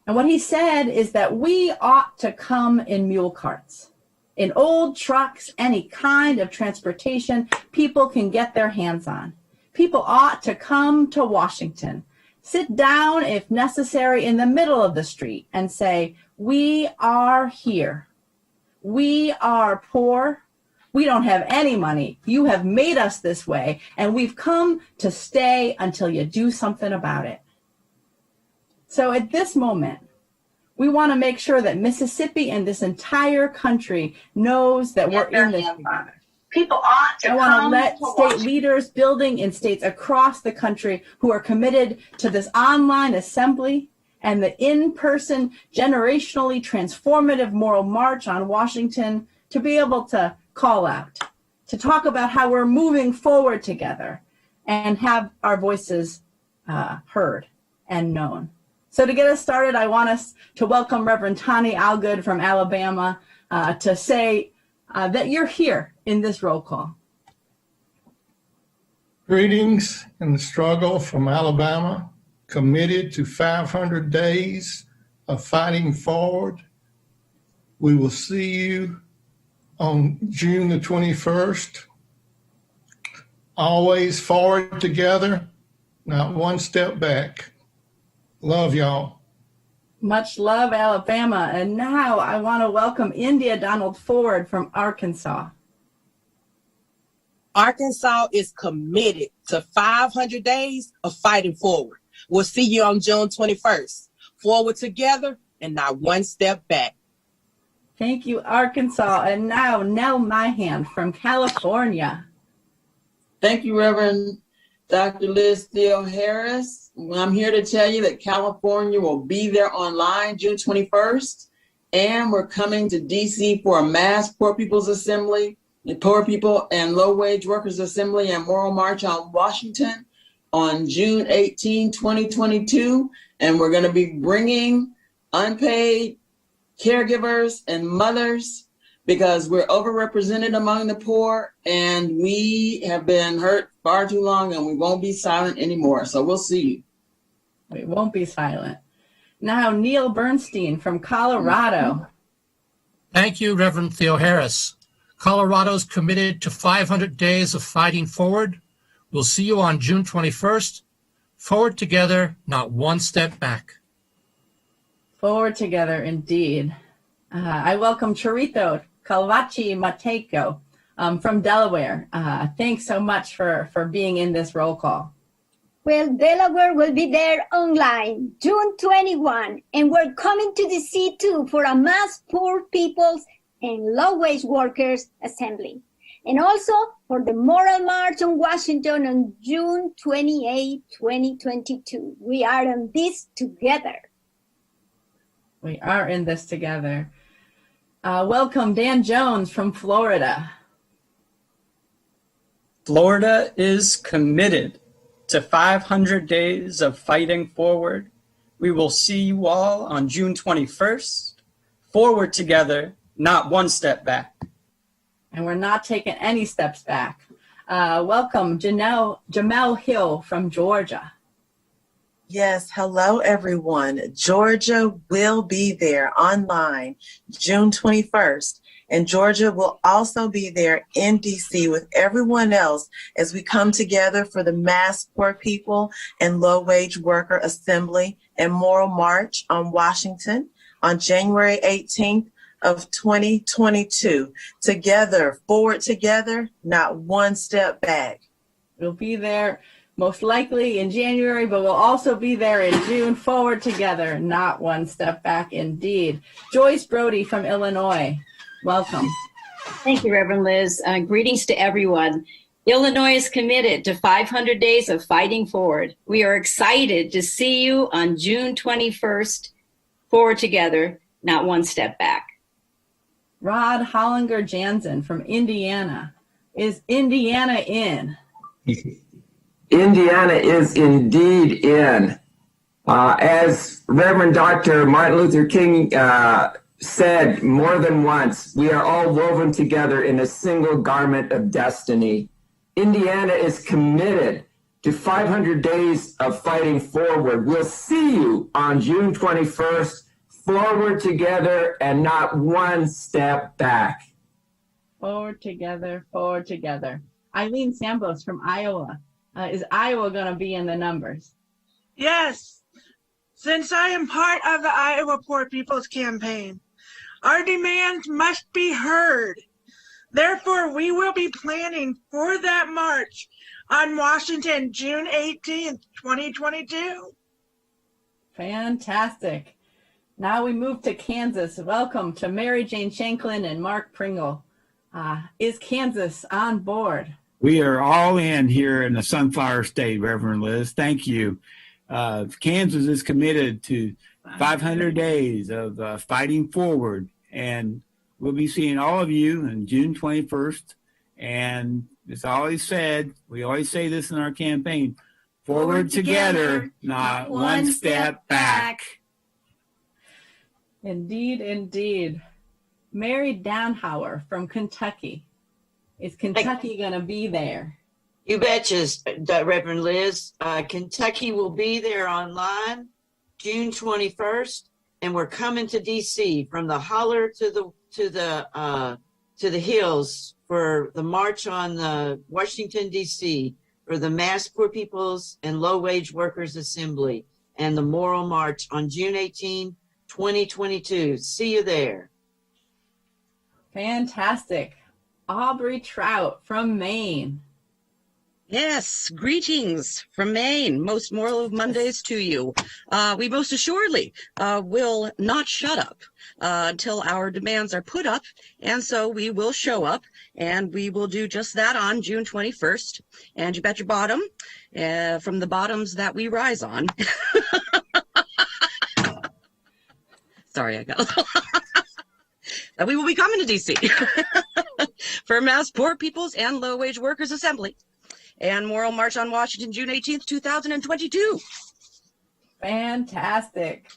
Speaker 12: And what he said is that we ought to come in mule carts. in old trucks, any kind of transportation people can get their hands on. People ought to come to Washington, sit down if necessary in the middle of the street and say, we are here. We are poor. We don't have any money. You have made us this way, and we've come to stay until you do something about it. So at this moment, we want to make sure that Mississippi and this entire country knows that we're in this together.
Speaker 13: People ought to
Speaker 12: I want to let state leaders building in states across the country who are committed to this online assembly and the in-person, generationally transformative moral march on Washington to be able to call out, to talk about how we're moving forward together and have our voices heard and known. So to get us started, I want us to welcome Reverend Tani Algood from Alabama to say that you're here in this roll call.
Speaker 14: Greetings in the struggle from Alabama, committed to 500 days of fighting forward. We will see you on June the 21st. Always forward together, not one step back. Love y'all.
Speaker 12: Much love, Alabama. And now I want to welcome India Donald Ford from Arkansas.
Speaker 15: Arkansas is committed to 500 days of fighting forward. We'll see you on June 21st. Forward together and not one step back.
Speaker 12: Thank you, Arkansas. And now Nell Myhan from California.
Speaker 16: Thank you, Reverend Dr. Liz Steele Harris. I'm here to tell you that California will be there online June 21st. And we're coming to DC for a mass Poor People's Assembly, the Poor People and Low Wage Workers Assembly and Moral March on Washington on June 18, 2022. And we're going to be bringing unpaid caregivers and mothers because we're overrepresented among the poor and we have been hurt far too long and we won't be silent anymore. So we'll see you.
Speaker 12: We won't be silent. Now, Neil Bernstein from Colorado.
Speaker 17: Thank you, Reverend Theo Harris. Colorado's committed to 500 days of fighting forward. We'll see you on June 21st. Forward together, not one step back.
Speaker 12: Forward together, indeed. I welcome Charito Calvachi Mateko from Delaware. Thanks so much for being in this roll call.
Speaker 18: Well, Delaware will be there online June 21, and we're coming to DC too for a mass Poor People's and Low Wage Workers Assembly, and also for the Moral March on Washington on June 28, 2022. We are in this together.
Speaker 12: We are in this together. Welcome Dan Jones from Florida.
Speaker 19: Florida is committed to 500 days of fighting forward. We will see you all on June 21st. Forward together, not one step back.
Speaker 12: And we're not taking any steps back. Welcome Jamel Hill from Georgia.
Speaker 20: Yes, hello everyone. Georgia will be there online June 21st. And Georgia will also be there in DC with everyone else as we come together for the Mass Poor People and Low Wage Worker Assembly and Moral March on Washington on January 18th of 2022. Together, forward together, not one step back.
Speaker 12: We'll be there most likely in January, but we'll also be there in June. Forward together, not one step back indeed. Joyce Brody from Illinois. Welcome.
Speaker 21: Thank you, Reverend Liz. Greetings to everyone. Illinois is committed to 500 days of fighting forward. We are excited to see you on June 21st. Forward together, not one step back.
Speaker 12: Rod Hollinger Jansen from Indiana. Is Indiana in?
Speaker 22: Indiana is indeed in. As Reverend Dr. Martin Luther King said more than once, we are all woven together in a single garment of destiny. Indiana is committed to 500 days of fighting forward. We'll see you on June 21st, forward together and not one step back.
Speaker 12: Forward together, forward together. Eileen Sambos from Iowa. Is Iowa going to be in the numbers?
Speaker 1: Yes, since I am part of the Iowa Poor People's Campaign, our demands must be heard. Therefore, we will be planning for that march on Washington, June 18th, 2022.
Speaker 12: Fantastic. Now we move to Kansas. Welcome to Mary Jane Shanklin and Mark Pringle. Is Kansas on board?
Speaker 13: We are all in here in the Sunflower State, Reverend Liz. Thank you. Kansas is committed to 500 days of fighting forward, and we'll be seeing all of you on June 21st. And it's always said, we always say this in our campaign, forward together, not one step back.
Speaker 12: Indeed, indeed. Mary Downhauer from Kentucky. Is Kentucky going to be there?
Speaker 23: You betches, Reverend Liz. Kentucky will be there online June 21st, and we're coming to DC from the holler to the hills for the march on the Washington DC for the Mass Poor People's and Low Wage Workers Assembly and the Moral March on June 18, 2022. See you there.
Speaker 12: Fantastic. Aubrey Trout from Maine.
Speaker 24: Yes, greetings from Maine. Most moral of Mondays to you. We most assuredly will not shut up until our demands are put up, and so we will show up, and we will do just that on June 21st. And you bet your bottom, from the bottoms that we rise on. Sorry, I got that we will be coming to D.C. for Mass Poor People's and Low Wage Workers Assembly and Moral March on Washington, June 18th, 2022.
Speaker 12: Fantastic.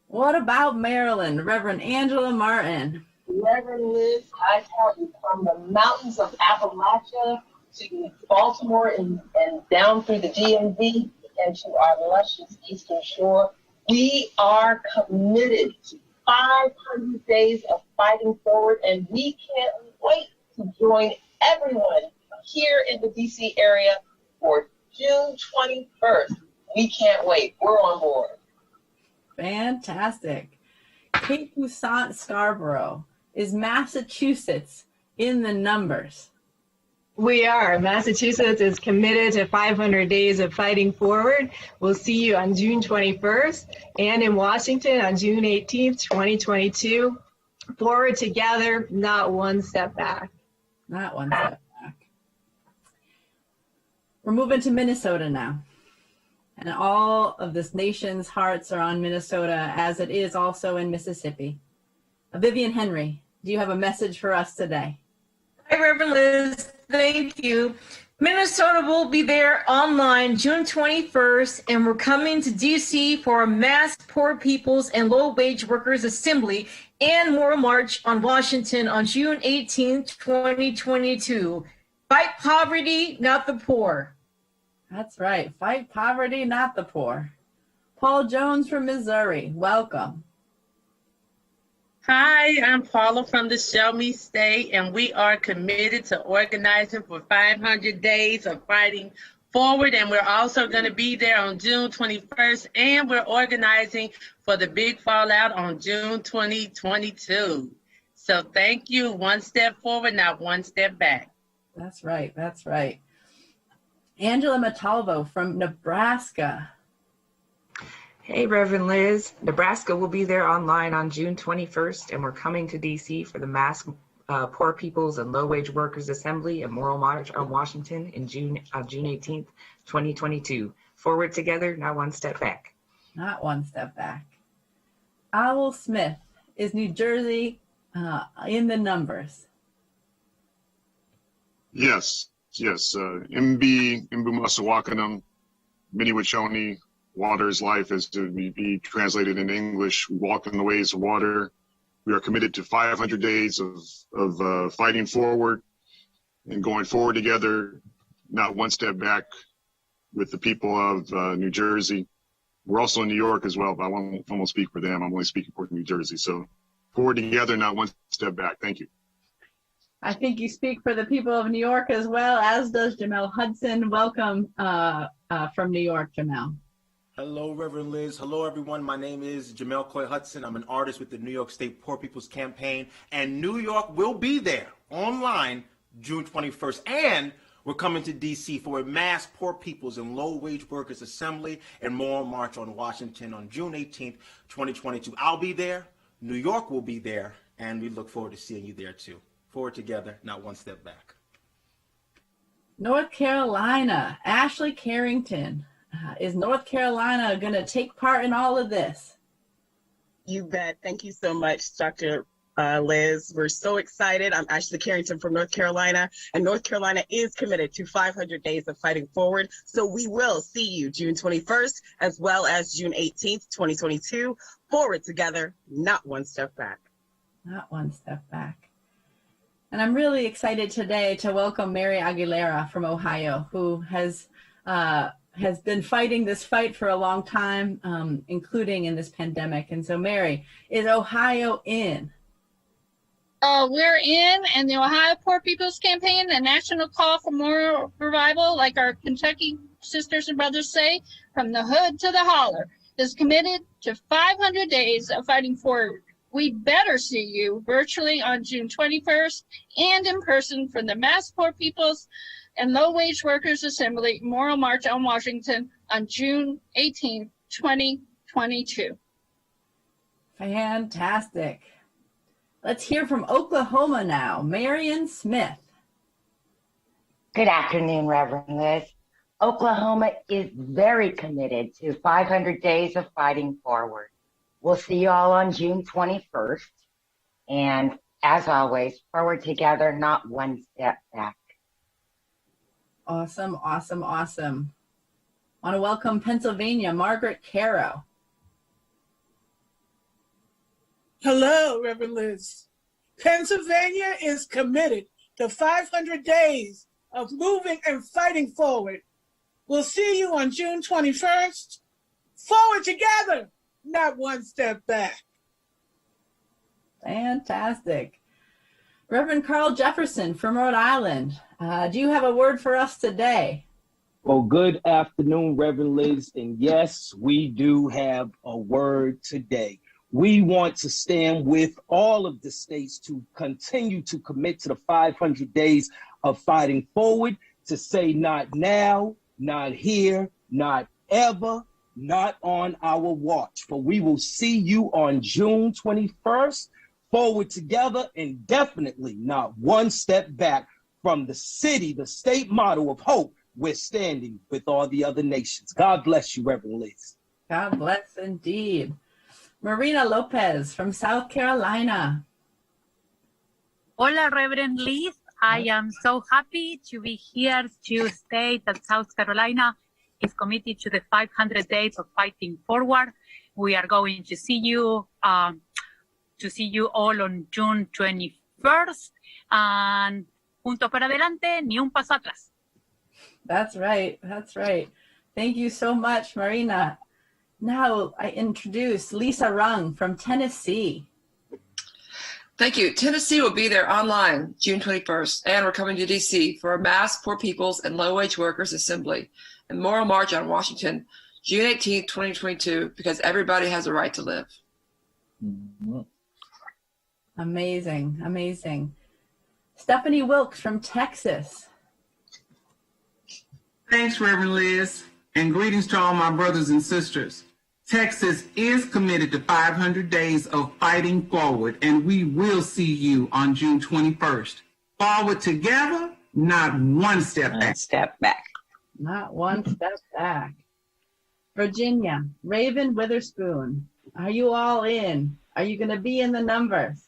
Speaker 12: What about Maryland? Reverend Angela Martin.
Speaker 25: Reverend Liz, I tell you, from the mountains of Appalachia to Baltimore and down through the DMV and to our luscious Eastern Shore, we are committed to 500 days of fighting forward, and we can't wait to join everyone here in the DC area for June 21st. We can't wait. We're on board.
Speaker 12: Fantastic. Cape Toussaint Scarborough. Is Massachusetts in the numbers?
Speaker 26: We are. Massachusetts is committed to 500 days of fighting forward. We'll see you on June 21st and in Washington on June 18th, 2022. Forward together, not one step back.
Speaker 12: Not one step back. We're moving to Minnesota now. And all of this nation's hearts are on Minnesota, as it is also in Mississippi. Vivian Henry, do you have a message for us today?
Speaker 27: Hi, Reverend Liz. Thank you. Minnesota will be there online June 21st, and we're coming to DC for a Mass Poor People's and Low Wage Workers Assembly and Moral March on Washington on June 18th, 2022. Fight poverty, not the poor.
Speaker 12: That's right. Fight poverty, not the poor. Paul Jones from Missouri, welcome.
Speaker 28: Hi, I'm Paula from the Show Me State, and we are committed to organizing for 500 days of fighting forward, and we're also going to be there on June 21st, and we're organizing for the big fallout on June 2022. So thank you. One step forward, not one step back.
Speaker 12: That's right. That's right. Angela Matalvo from Nebraska.
Speaker 29: Hey, Reverend Liz. Nebraska will be there online on June 21st, and we're coming to DC for the Mass Poor People's and Low Wage Workers Assembly and Moral March on Washington in June 18th, 2022. Forward together, not one step back.
Speaker 12: Not one step back. Owl Smith, is New Jersey in the numbers?
Speaker 30: Yes. Imbu Masawakanam, Miniwachoni, Water is life, as to be translated in English. We walk in the ways of water. We are committed to 500 days of fighting forward and going forward together, not one step back, with the people of New Jersey. We're also in New York as well, but I won't speak for them. I'm only speaking for New Jersey. So forward together, not one step back. Thank you.
Speaker 12: I think you speak for the people of New York as well, as does Jamel Hudson. Welcome from New York, Jamel.
Speaker 2: Hello, Reverend Liz. Hello, everyone. My name is Jamel Coy Hudson. I'm an artist with the New York State Poor People's Campaign, and New York will be there online June 21st. And we're coming to D.C. for a mass Poor People's and Low-Wage Workers Assembly and Moral March on Washington on June 18th, 2022. I'll be there. New York will be there, and we look forward to seeing you there, too. Forward together, not one step back.
Speaker 12: North Carolina, Ashley Carrington. Is North Carolina going to take part in all of this?
Speaker 3: You bet. Thank you so much, Dr. Liz. We're so excited. I'm Ashley Carrington from North Carolina, and North Carolina is committed to 500 days of fighting forward. So we will see you June 21st as well as June 18th, 2022. Forward together, not one step back.
Speaker 12: Not one step back. And I'm really excited today to welcome Mary Aguilera from Ohio, who has been fighting this fight for a long time, including in this pandemic. And so, Mary, is Ohio in?
Speaker 4: We're in, and the Ohio Poor People's Campaign, the national call for moral revival, like our Kentucky sisters and brothers say, from the hood to the holler, is committed to 500 days of fighting forward. We better see you virtually on June 21st and in person from the Mass Poor People's and Low-Wage Workers Assembly Moral March on Washington on June 18th, 2022.
Speaker 12: Fantastic. Let's hear from Oklahoma now. Marion Smith.
Speaker 5: Good afternoon, Reverend Liz. Oklahoma is very committed to 500 days of fighting forward. We'll see you all on June 21st. And as always, forward together, not one step back.
Speaker 12: Awesome, awesome, awesome. I want to welcome Pennsylvania, Margaret Caro.
Speaker 6: Hello, Reverend Liz. Pennsylvania is committed to 500 days of moving and fighting forward. We'll see you on June 21st. Forward together, not one step back.
Speaker 12: Fantastic. Reverend Carl Jefferson from Rhode Island. Do you have a word for us today?
Speaker 7: Well, good afternoon, Reverend Liz. And yes, we do have a word today. We want to stand with all of the states to continue to commit to the 500 days of fighting forward, to say not now, not here, not ever, not on our watch. For we will see you on June 21st, forward together, and definitely not one step back from the city, the state motto of hope. We're standing with all the other nations. God bless you, Reverend Liz.
Speaker 12: God bless indeed. Marina Lopez from South Carolina.
Speaker 8: Hola, Reverend Liz. I am so happy to be here to state that South Carolina is committed to the 500 days of fighting forward. We are going to see you all on June 21st. And juntos para adelante, ni un paso atrás.
Speaker 12: That's right. That's right. Thank you so much, Marina. Now I introduce Lisa Rung from Tennessee.
Speaker 9: Thank you. Tennessee will be there online June 21st, and we're coming to D.C. for a mass Poor People's and Low-Wage Workers Assembly and Moral March on Washington, June 18th, 2022, because everybody has a right to live.
Speaker 12: Amazing, amazing. Stephanie Wilkes from Texas.
Speaker 10: Thanks, Reverend Liz, and greetings to all my brothers and sisters. Texas is committed to 500 days of fighting forward, and we will see you on June 21st. Forward together, not one step back.
Speaker 12: Not one step back. Virginia, Raven Witherspoon, are you all in? Are you going to be in the numbers?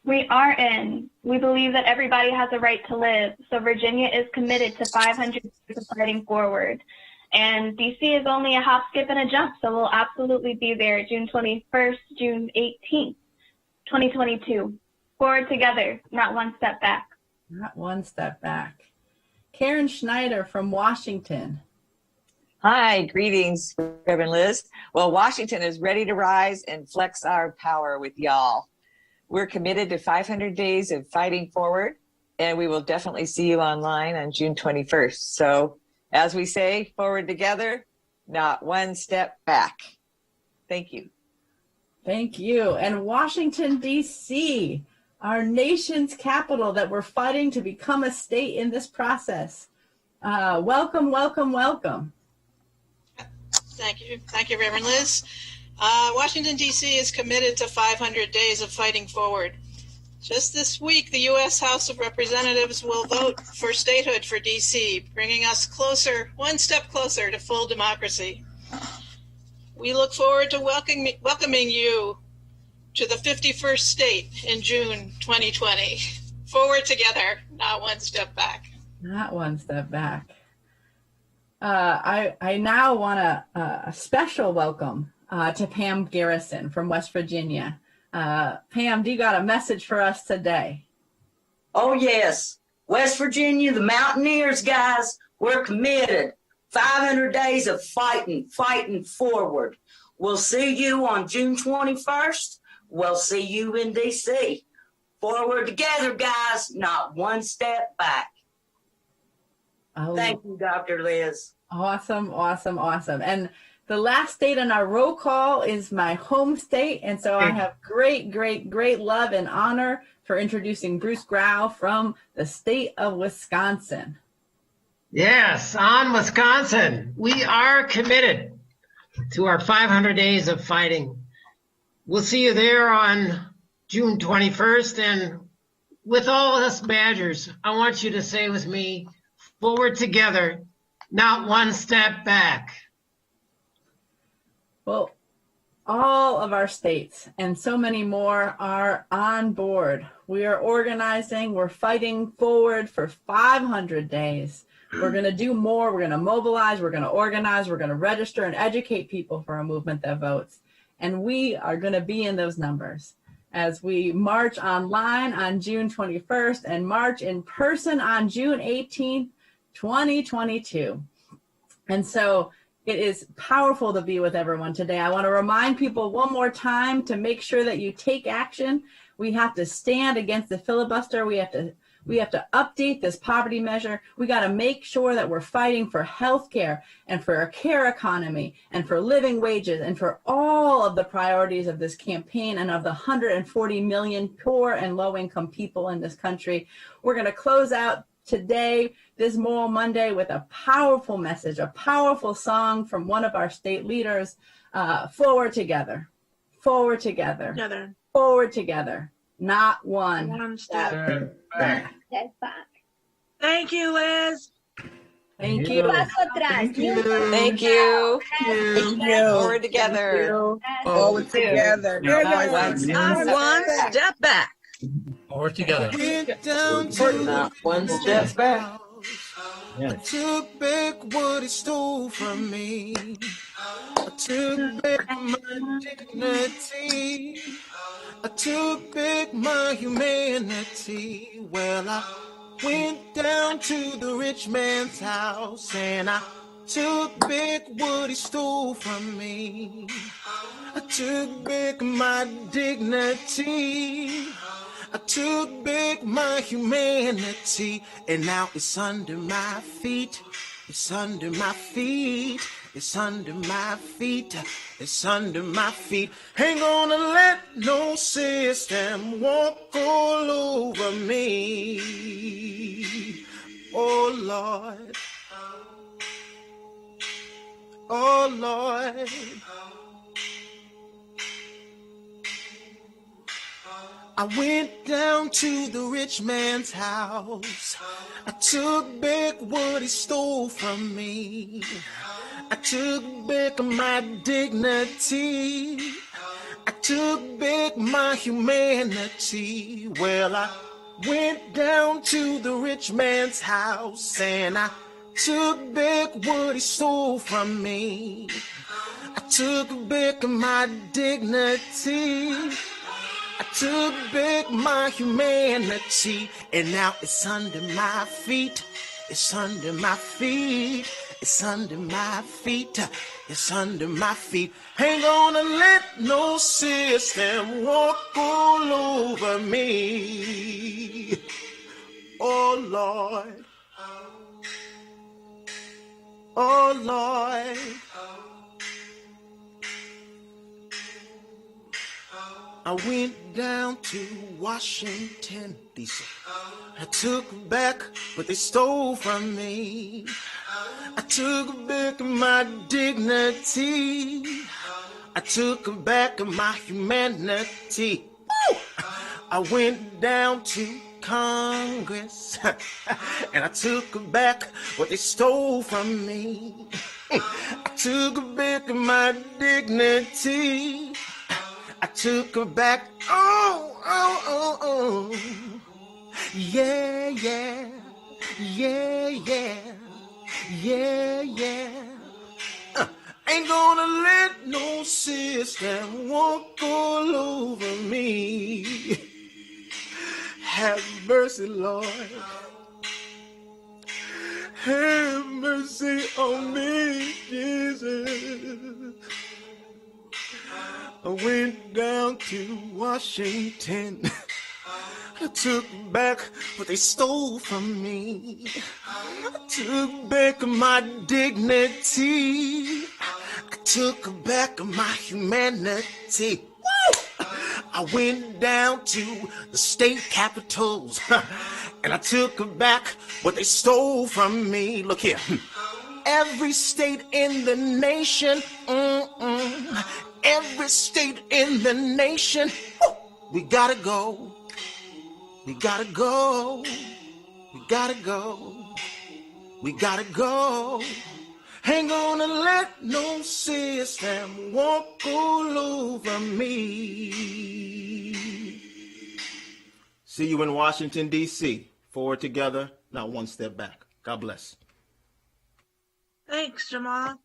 Speaker 11: We are in. We believe that everybody has a right to live. So Virginia is committed to 500 days of fighting forward. And DC is only a hop, skip, and a jump. So we'll absolutely be there June 21st, June 18th, 2022. Forward together, not one step back.
Speaker 12: Not one step back. Karen Schneider from Washington.
Speaker 31: Hi, greetings, Reverend Liz. Well, Washington is ready to rise and flex our power with y'all. We're committed to 500 days of fighting forward, and we will definitely see you online on June 21st. So as we say, forward together, not one step back. Thank you.
Speaker 12: Thank you. And Washington, D.C., our nation's capital that we're fighting to become a state in this process. Welcome, welcome, welcome.
Speaker 1: Thank you, Reverend Liz. Washington, D.C. is committed to 500 days of fighting forward. Just this week, the U.S. House of Representatives will vote for statehood for D.C., bringing us closer, one step closer to full democracy. We look forward to welcoming you to the 51st state in June 2020. Forward together, not one step back.
Speaker 12: Not one step back. I now want a special welcome to Pam Garrison from West Virginia. Pam, do you got a message for us today?
Speaker 13: Oh, yes. West Virginia, the Mountaineers, guys, we're committed. 500 days of fighting forward. We'll see you on June 21st. We'll see you in D.C. Forward together, guys, not one step back.
Speaker 12: Oh.
Speaker 13: Thank you, Dr. Liz.
Speaker 12: Awesome, awesome, awesome. And the last state on our roll call is my home state. And so I have great, great, great love and honor for introducing Bruce Grau from the state of Wisconsin.
Speaker 14: Yes, on Wisconsin, we are committed to our 500 days of fighting. We'll see you there on June 21st. And with all us Badgers, I want you to say with me, forward together, not one step back.
Speaker 12: Well, all of our states and so many more are on board. We are organizing, we're fighting forward for 500 days. We're going to do more. We're going to mobilize. We're going to organize. We're going to register and educate people for a movement that votes. And we are going to be in those numbers as we march online on June 21st and march in person on June 18th, 2022. And so it is powerful to be with everyone today. I want to remind people one more time to make sure that you take action. We have to stand against the filibuster. We have to update this poverty measure. We got to make sure that we're fighting for health care and for a care economy and for living wages and for all of the priorities of this campaign and of the 140 million poor and low-income people in this country. We're going to close out today, this Moral Monday, with a powerful message, a powerful song from one of our state leaders. Forward together, forward together, forward together, not one step back.
Speaker 13: Thank you, Liz.
Speaker 12: Thank you.
Speaker 31: Thank you. Forward together.
Speaker 13: Forward together.
Speaker 31: Not
Speaker 13: one step back.
Speaker 15: Forward together.
Speaker 13: Not one step back.
Speaker 2: I took back what he stole from me. I took back my dignity. I took back my humanity. Well, I went down to the rich man's house and I took back what he stole from me. I took back my dignity. I took back my humanity, and now it's under my feet. It's under my feet. It's under my feet. It's under my feet. Ain't gonna let no system walk all over me. Oh Lord. Oh Lord. I went down to the rich man's house. I took back what he stole from me. I took back my dignity. I took back my humanity. Well, I went down to the rich man's house and I took back what he stole from me. I took back my dignity. I took back my humanity, and now it's under my feet. It's under my feet. It's under my feet. It's under my feet. Ain't gonna let no system walk all over me. Oh, Lord. Oh, Lord. I went down to Washington, D.C. I took back what they stole from me. I took back my dignity. I took back my humanity. Woo! I went down to Congress and I took back what they stole from me. I took back my dignity. I took back, yeah, yeah, yeah, yeah, yeah, yeah. Ain't gonna let no system walk all over me. Have mercy, Lord. Have mercy on me, Jesus. I went down to Washington. I took back what they stole from me. I took back my dignity. I took back my humanity. Woo! I went down to the state capitals and I took back what they stole from me. Look here. Every state in the nation, every state in the nation, we gotta go. We gotta go. We gotta go. We gotta go. Ain't gonna let no system walk all over me. See you in Washington, D.C. Forward together, not one step back. God bless.
Speaker 15: Thanks, Jamal.